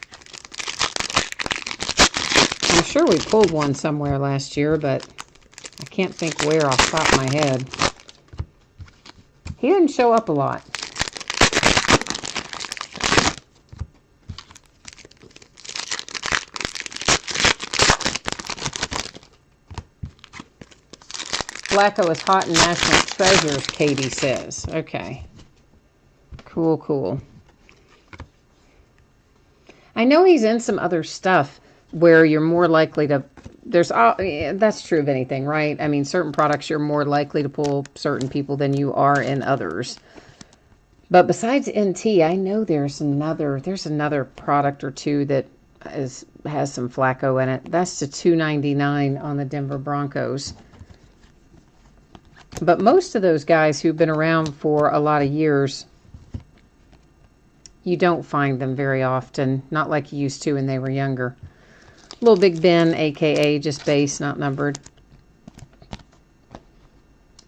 I'm sure we pulled one somewhere last year, but I can't think where off the top of my head. He didn't show up a lot. Flacco is hot in National Treasures, Katie says. Okay. Cool, cool. I know he's in some other stuff where you're more likely to... that's true of anything, right? I mean, certain products you're more likely to pull certain people than you are in others. But besides NT, I know there's another product or two that has some Flacco in it. That's the $2.99 on the Denver Broncos. But most of those guys who've been around for a lot of years, you don't find them very often. Not like you used to when they were younger. Little Big Ben, a.k.a. just base, not numbered.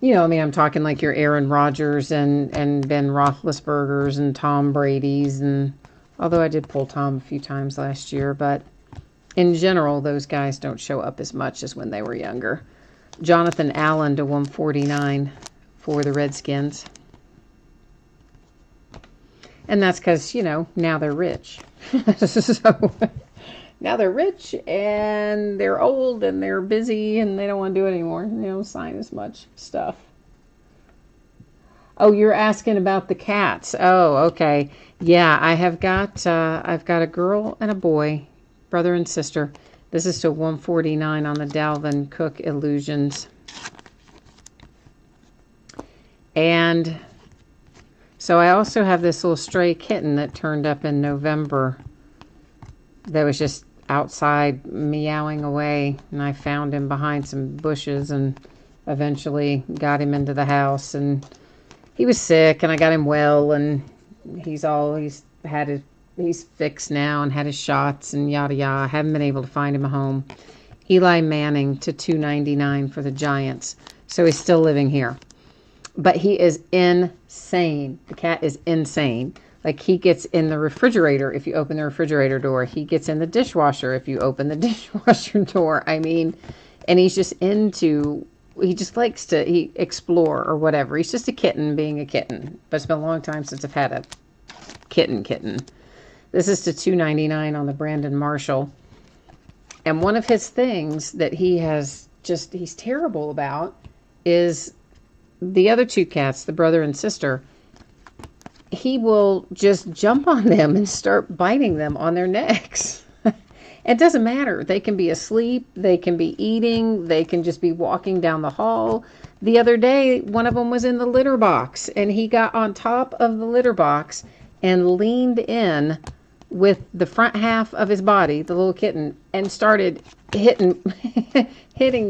You know, I mean, I'm talking like your Aaron Rodgers and Ben Roethlisbergers and Tom Brady's. And although I did pull Tom a few times last year, but in general, those guys don't show up as much as when they were younger. Jonathan Allen to 149 for the Redskins. And that's because, you know, now they're rich. So now they're rich and they're old and they're busy and they don't want to do it anymore. You know, sign as much stuff. Oh, you're asking about the cats. Oh, okay. Yeah, I've got a girl and a boy, brother and sister. This is to 149 on the Dalvin Cook Illusions. And so I also have this little stray kitten that turned up in November that was just outside meowing away. And I found him behind some bushes and eventually got him into the house. And he was sick and I got him well. And he's fixed now and had his shots and yada yada. I haven't been able to find him a home. Eli Manning to $2.99 for the Giants. So he's still living here. But he is insane. The cat is insane. Like, he gets in the refrigerator if you open the refrigerator door. He gets in the dishwasher if you open the dishwasher door. I mean, and he's just he just likes to explore or whatever. He's just a kitten being a kitten. But it's been a long time since I've had a kitten. This is to $2.99 on the Brandon Marshall. And one of his things that he's terrible about is the other two cats, the brother and sister. He will just jump on them and start biting them on their necks. It doesn't matter. They can be asleep. They can be eating. They can just be walking down the hall. The other day, one of them was in the litter box, and he got on top of the litter box and leaned in with the front half of his body, the little kitten, and started hitting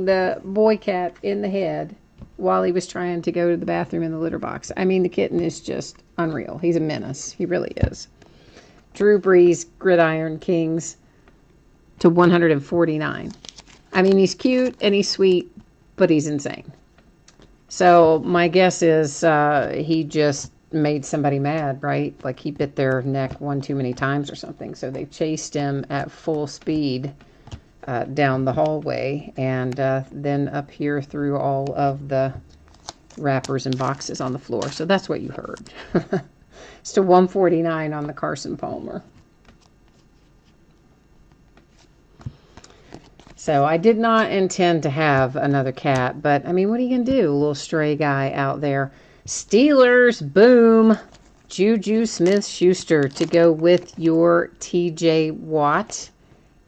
the boy cat in the head while he was trying to go to the bathroom in the litter box. I mean, the kitten is just unreal. He's a menace. He really is. Drew Brees, Gridiron Kings to 149. I mean, he's cute and he's sweet, but he's insane. So my guess is he just made somebody mad, right? Like, he bit their neck one too many times or something. So they chased him at full speed down the hallway and then up here through all of the wrappers and boxes on the floor. So that's what you heard. It's to 149 on the Carson Palmer. So I did not intend to have another cat, but I mean, what are you going to do? A little stray guy out there. Steelers, boom. Juju Smith-Schuster to go with your TJ Watt.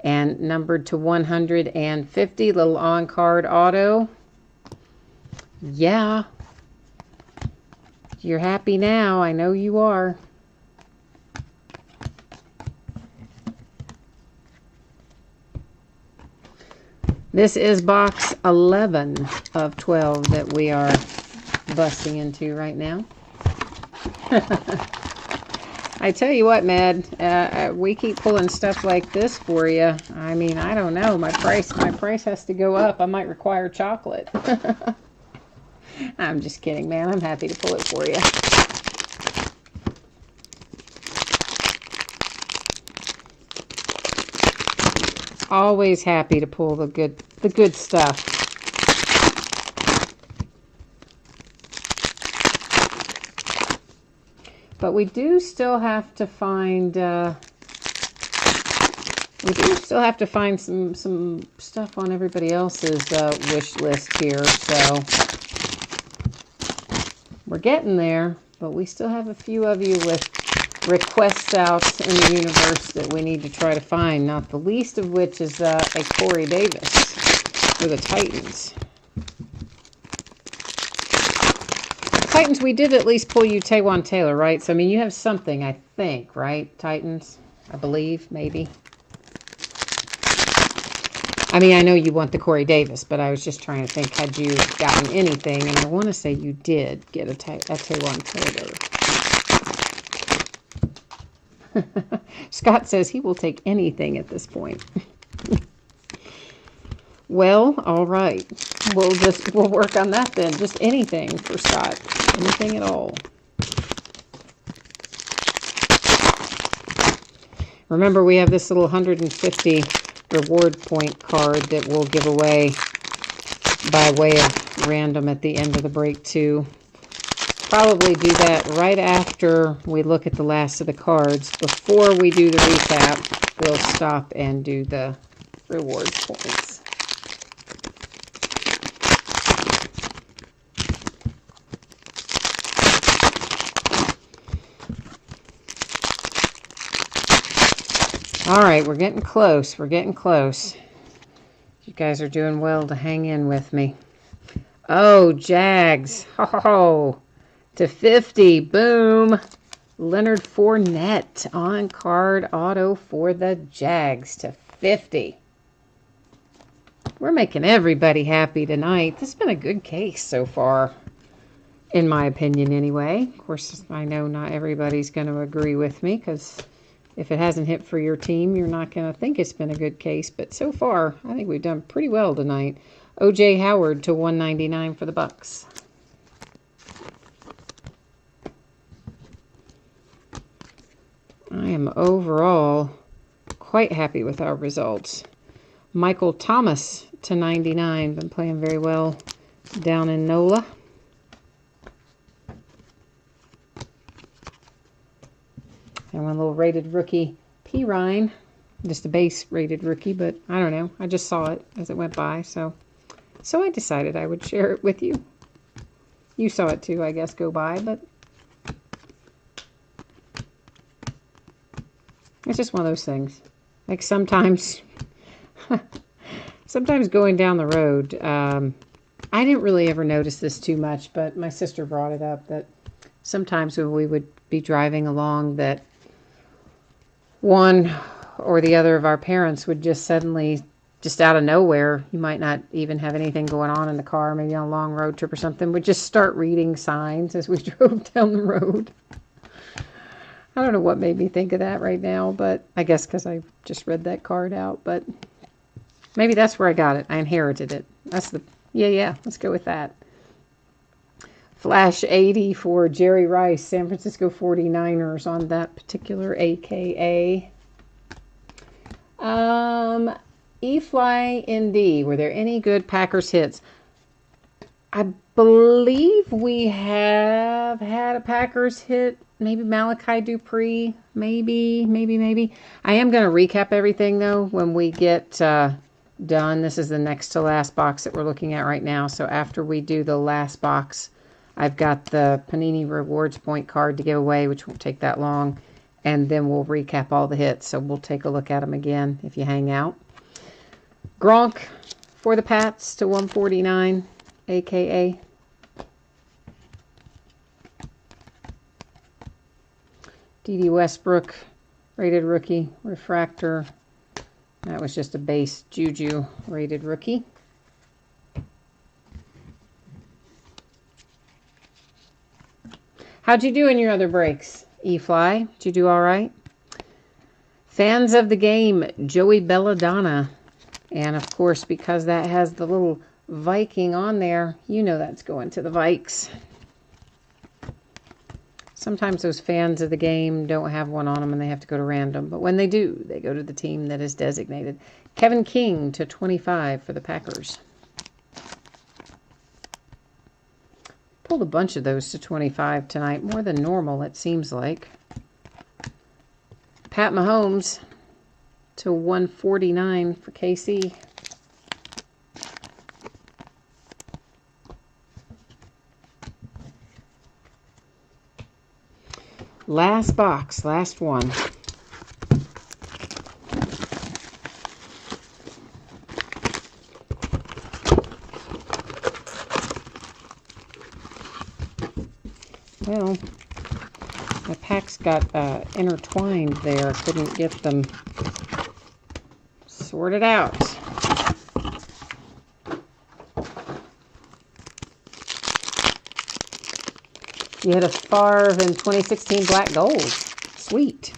And numbered to 150, little on-card auto. Yeah. You're happy now. I know you are. This is box 11 of 12 that we are busting into right now. I tell you what, Mad, we keep pulling stuff like this for you. I mean, I don't know. My price has to go up. I might require chocolate. I'm just kidding, man. I'm happy to pull it for you. Always happy to pull the good stuff. But we do still have to find some stuff on everybody else's wish list here. So we're getting there, but we still have a few of you with requests out in the universe that we need to try to find, not the least of which is a Corey Davis for the Titans. Titans, we did at least pull you Taywan Taylor, right? So, I mean, you have something, I think, right? Titans, I believe, maybe. I mean, I know you want the Corey Davis, but I was just trying to think, had you gotten anything? And I want to say you did get a Taywan Taylor. Scott says he will take anything at this point. Well, all right. We'll work on that then. Just anything for Scott. Anything at all. Remember, we have this little 150 reward point card that we'll give away by way of random at the end of the break too. Probably do that right after we look at the last of the cards. Before we do the recap, we'll stop and do the reward points. All right, we're getting close. We're getting close. You guys are doing well to hang in with me. Oh, Jags. Oh, to 50. Boom. Leonard Fournette on card auto for the Jags to 50. We're making everybody happy tonight. This has been a good case so far, in my opinion anyway. Of course, I know not everybody's going to agree with me because if it hasn't hit for your team, you're not going to think it's been a good case. But so far, I think we've done pretty well tonight. O.J. Howard to 199 for the Bucks. I am overall quite happy with our results. Michael Thomas to 99. Been playing very well down in NOLA. And one little rated rookie, P. Ryan. Just a base rated rookie, but I don't know. I just saw it as it went by, so I decided I would share it with you. You saw it too, I guess, go by, but it's just one of those things. Like sometimes, sometimes going down the road, I didn't really ever notice this too much, but my sister brought it up that sometimes when we would be driving along that one or the other of our parents would just suddenly, just out of nowhere, you might not even have anything going on in the car, maybe on a long road trip or something, would just start reading signs as we drove down the road. I don't know what made me think of that right now, but I guess because I just read that card out, but maybe that's where I got it. I inherited it. That's the, yeah, let's go with that. Flash 80 for Jerry Rice, San Francisco 49ers on that particular AKA. E-Fly ND, were there any good Packers hits? I believe we have had a Packers hit. Maybe Malachi Dupree. Maybe. I am going to recap everything, though, when we get done. This is the next to last box that we're looking at right now. So after we do the last box, I've got the Panini Rewards point card to give away, which won't take that long. And then we'll recap all the hits. So we'll take a look at them again if you hang out. Gronk for the Pats to 149, a.k.a. D.D. Westbrook, rated rookie, refractor, That was just a base Juju rated rookie. How'd you do in your other breaks, E-Fly? Did you do all right? Fans of the game, Joey Belladonna. And, of course, because that has the little Viking on there, you know that's going to the Vikes. Sometimes those fans of the game don't have one on them and they have to go to random. But when they do, they go to the team that is designated. Kevin King to 25 for the Packers. Pulled a bunch of those to 25 tonight. More than normal, it seems like. Pat Mahomes to 149 for KC. Last box, last one. Well, my packs got intertwined there. Couldn't get them sorted out. You hit a Favre in 2016 black gold. Sweet.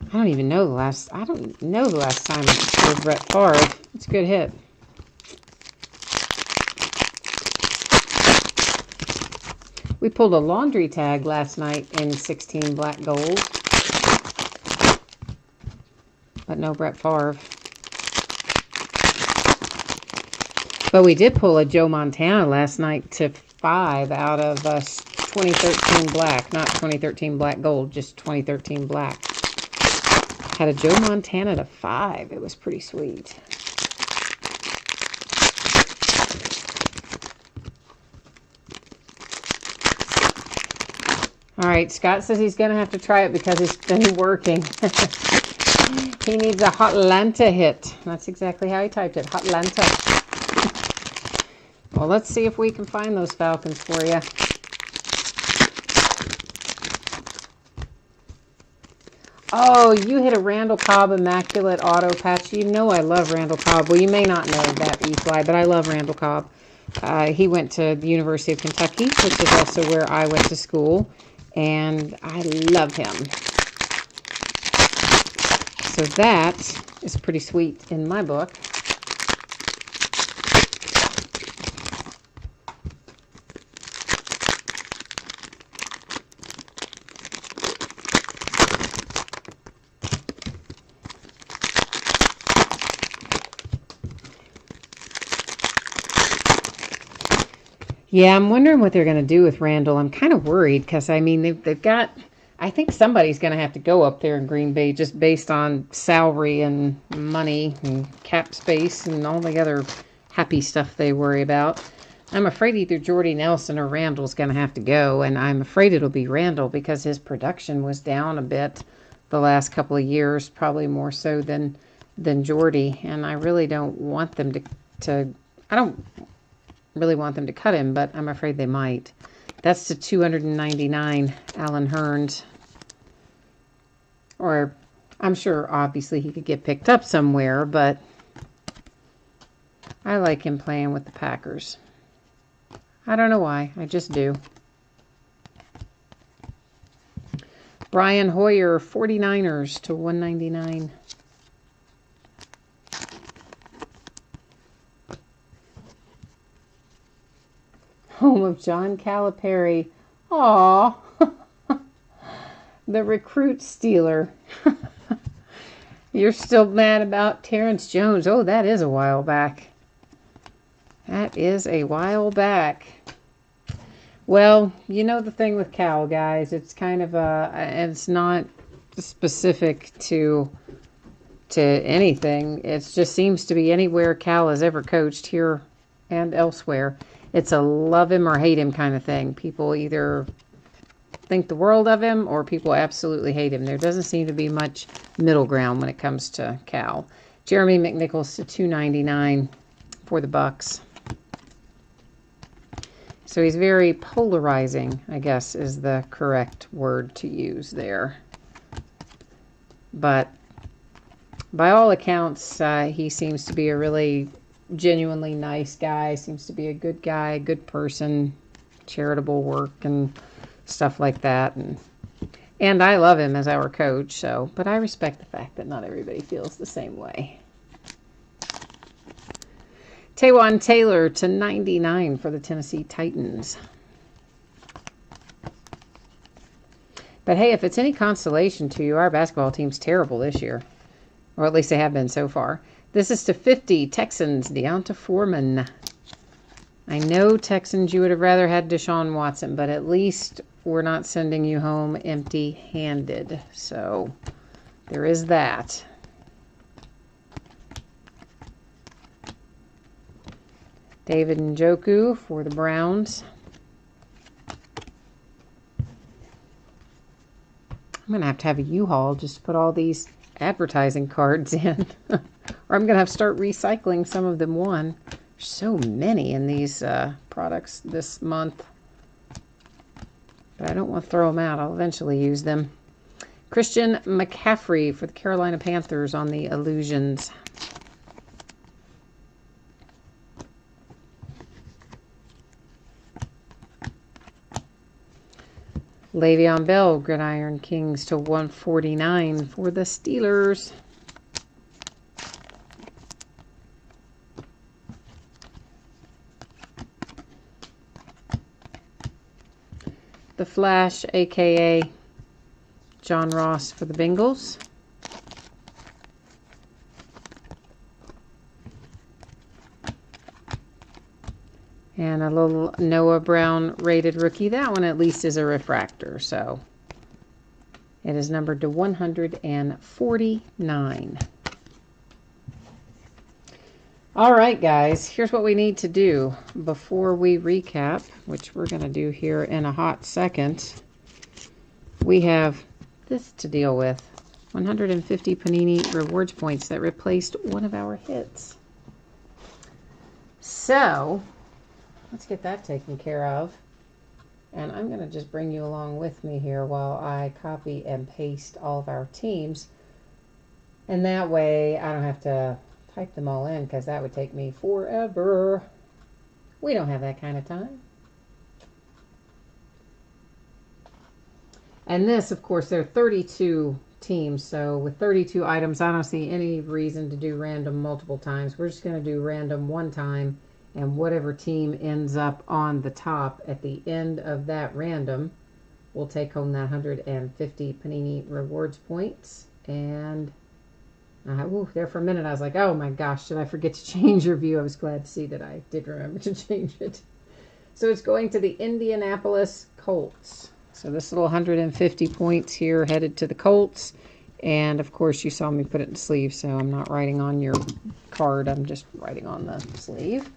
I don't even know the last time I scored Brett Favre. It's a good hit. We pulled a laundry tag last night in 16 black gold. But no Brett Favre. But we did pull a Joe Montana last night to 5 out of 2013 black. Not 2013 black gold, just 2013 black. Had a Joe Montana to 5. It was pretty sweet. All right, Scott says he's going to have to try it because he's been working. He needs a Hotlanta hit. That's exactly how he typed it, Hotlanta. Well, let's see if we can find those Falcons for you. Oh, you hit a Randall Cobb Immaculate Auto Patch. You know I love Randall Cobb. Well, you may not know that, E-Fly, but I love Randall Cobb. He went to the University of Kentucky, which is also where I went to school, and I love him. So that is pretty sweet in my book. Yeah, I'm wondering what they're going to do with Randall. I'm kind of worried because, I mean, they've got, I think somebody's going to have to go up there in Green Bay just based on salary and money and cap space and all the other happy stuff they worry about. I'm afraid either Jordy Nelson or Randall's going to have to go, and I'm afraid it'll be Randall because his production was down a bit the last couple of years, probably more so than Jordy, and I really don't want them to I don't really want them to cut him, but I'm afraid they might. That's the 299 Alan Hearns. Or I'm sure obviously he could get picked up somewhere, but I like him playing with the Packers. I don't know why. I just do. Brian Hoyer, 49ers to 199. Home of John Calipari. Aww. The recruit stealer. You're still mad about Terrence Jones. Oh, that is a while back. That is a while back. Well, you know the thing with Cal, guys. It's kind of it's not specific to anything. It just seems to be anywhere Cal has ever coached, here and elsewhere. It's a love him or hate him kind of thing. People either think the world of him or people absolutely hate him. There doesn't seem to be much middle ground when it comes to Cal. Jeremy McNichols to 299 for the Bucks. So he's very polarizing, I guess, is the correct word to use there. But by all accounts, he seems to be a really genuinely nice guy, seems to be a good guy, good person, charitable work and stuff like that. And I love him as our coach, so, but I respect the fact that not everybody feels the same way. Taywan Taylor to 99 for the Tennessee Titans. But hey, if it's any consolation to you, our basketball team's terrible this year. Or at least they have been so far. This is to 50, Texans, Deonta Foreman. I know, Texans, you would have rather had Deshaun Watson, but at least we're not sending you home empty-handed. So there is that. David Njoku for the Browns. I'm going to have a U-Haul just to put all these advertising cards in. Or I'm going to have to start recycling some of them. There's so many in these products this month. But I don't want to throw them out. I'll eventually use them. Christian McCaffrey for the Carolina Panthers on the Illusions. Le'Veon Bell, Gridiron Kings to 149 for the Steelers. The Flash, a.k.a. John Ross for the Bengals. And a little Noah Brown rated rookie. That one at least is a refractor, so it is numbered to 149. All right, guys, here's what we need to do before we recap, which we're going to do here in a hot second. We have this to deal with. 150 Panini rewards points that replaced one of our hits. So let's get that taken care of. And I'm going to just bring you along with me here while I copy and paste all of our teams. And that way I don't have to type them all in because that would take me forever. We don't have that kind of time. And this, of course, there are 32 teams. So with 32 items, I don't see any reason to do random multiple times. We're just going to do random one time. And whatever team ends up on the top at the end of that random will take home that 150 Panini rewards points. And there for a minute I was like, oh my gosh, did I forget to change your view? I was glad to see that I did remember to change it. So it's going to the Indianapolis Colts. So this little 150 points here headed to the Colts. And of course you saw me put it in the sleeve, so I'm not writing on your card. I'm just writing on the sleeve.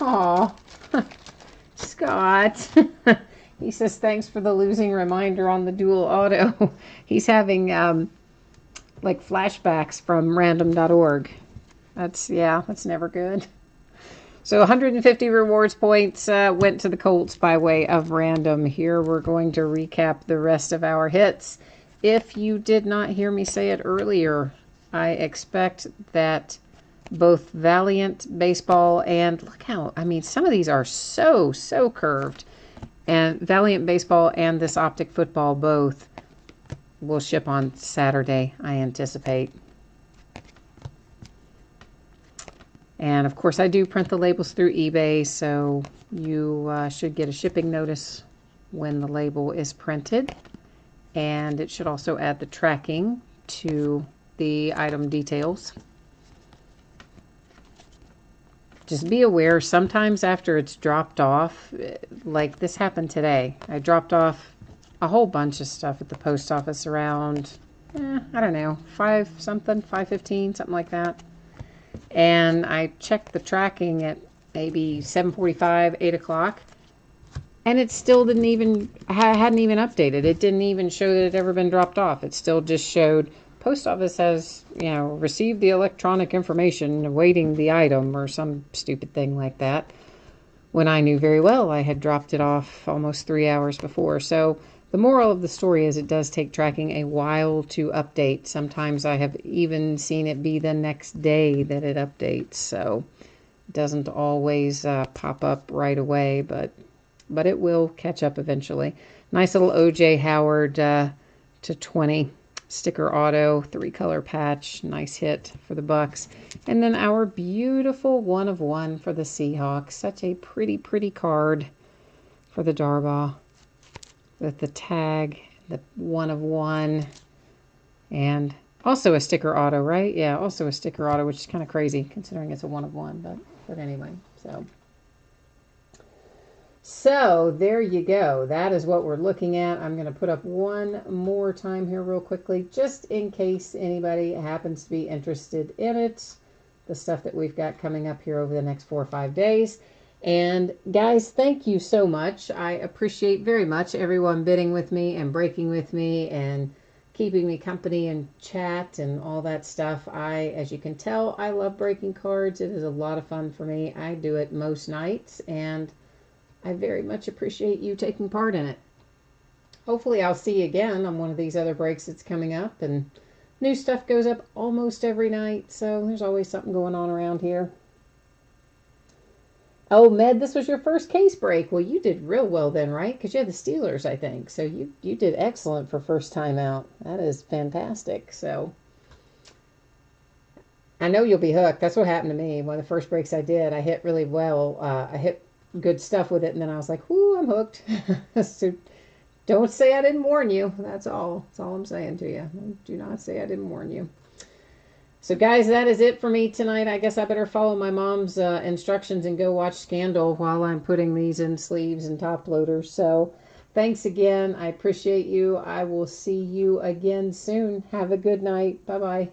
Aw, Scott. He says thanks for the losing reminder on the dual auto. He's having like flashbacks from random.org. That's never good. So 150 rewards points went to the Colts by way of random. Here we're going to recap the rest of our hits. If you did not hear me say it earlier, I expect that both Valiant Baseball and look how, I mean, some of these are so curved. And Valiant Baseball and this Optic Football both will ship on Saturday, I anticipate. And of course, I do print the labels through eBay, so you should get a shipping notice when the label is printed. And it should also add the tracking to the item details. Just be aware, sometimes after it's dropped off, like this happened today. I dropped off a whole bunch of stuff at the post office around, I don't know, 5:15, something like that. And I checked the tracking at maybe 7:45, 8 o'clock. And it still didn't even, hadn't even updated. It didn't even show that it had ever been dropped off. It still just showed post office has, received the electronic information awaiting the item or some stupid thing like that. When I knew very well I had dropped it off almost 3 hours before. So the moral of the story is it does take tracking a while to update. Sometimes I have even seen it be the next day that it updates. So it doesn't always pop up right away, but it will catch up eventually. Nice little O.J. Howard to 20 sticker auto, 3-color patch. Nice hit for the Bucks. And then our beautiful 1 of 1 for the Seahawks. Such a pretty, pretty card for the Darbaugh. With the tag, the 1 of 1. And also a sticker auto, right? Yeah, also a sticker auto, which is kind of crazy considering it's a 1 of 1. But anyway, So there you go. That is what we're looking at. I'm going to put up one more time here real quickly, just in case anybody happens to be interested in it. The stuff that we've got coming up here over the next 4 or 5 days. And guys, thank you so much. I appreciate very much everyone bidding with me and breaking with me and keeping me company and chat and all that stuff. As you can tell, I love breaking cards. It is a lot of fun for me. I do it most nights, and I very much appreciate you taking part in it. Hopefully I'll see you again on one of these other breaks that's coming up, and new stuff goes up almost every night, so there's always something going on around here. Oh, Med, this was your first case break. Well, you did real well then, right? Because you had the Steelers, I think. So you did excellent for first time out. That is fantastic. So I know you'll be hooked. That's what happened to me. One of the first breaks I did, I hit really well. I hit good stuff with it, and then I was like, whoo, I'm hooked. So don't say I didn't warn you. That's all I'm saying to you. Do not say I didn't warn you. So guys, that is it for me tonight. I guess I better follow my mom's instructions and go watch Scandal while I'm putting these in sleeves and top loaders. So thanks again. I appreciate you. I will see you again soon. Have a good night. Bye-bye.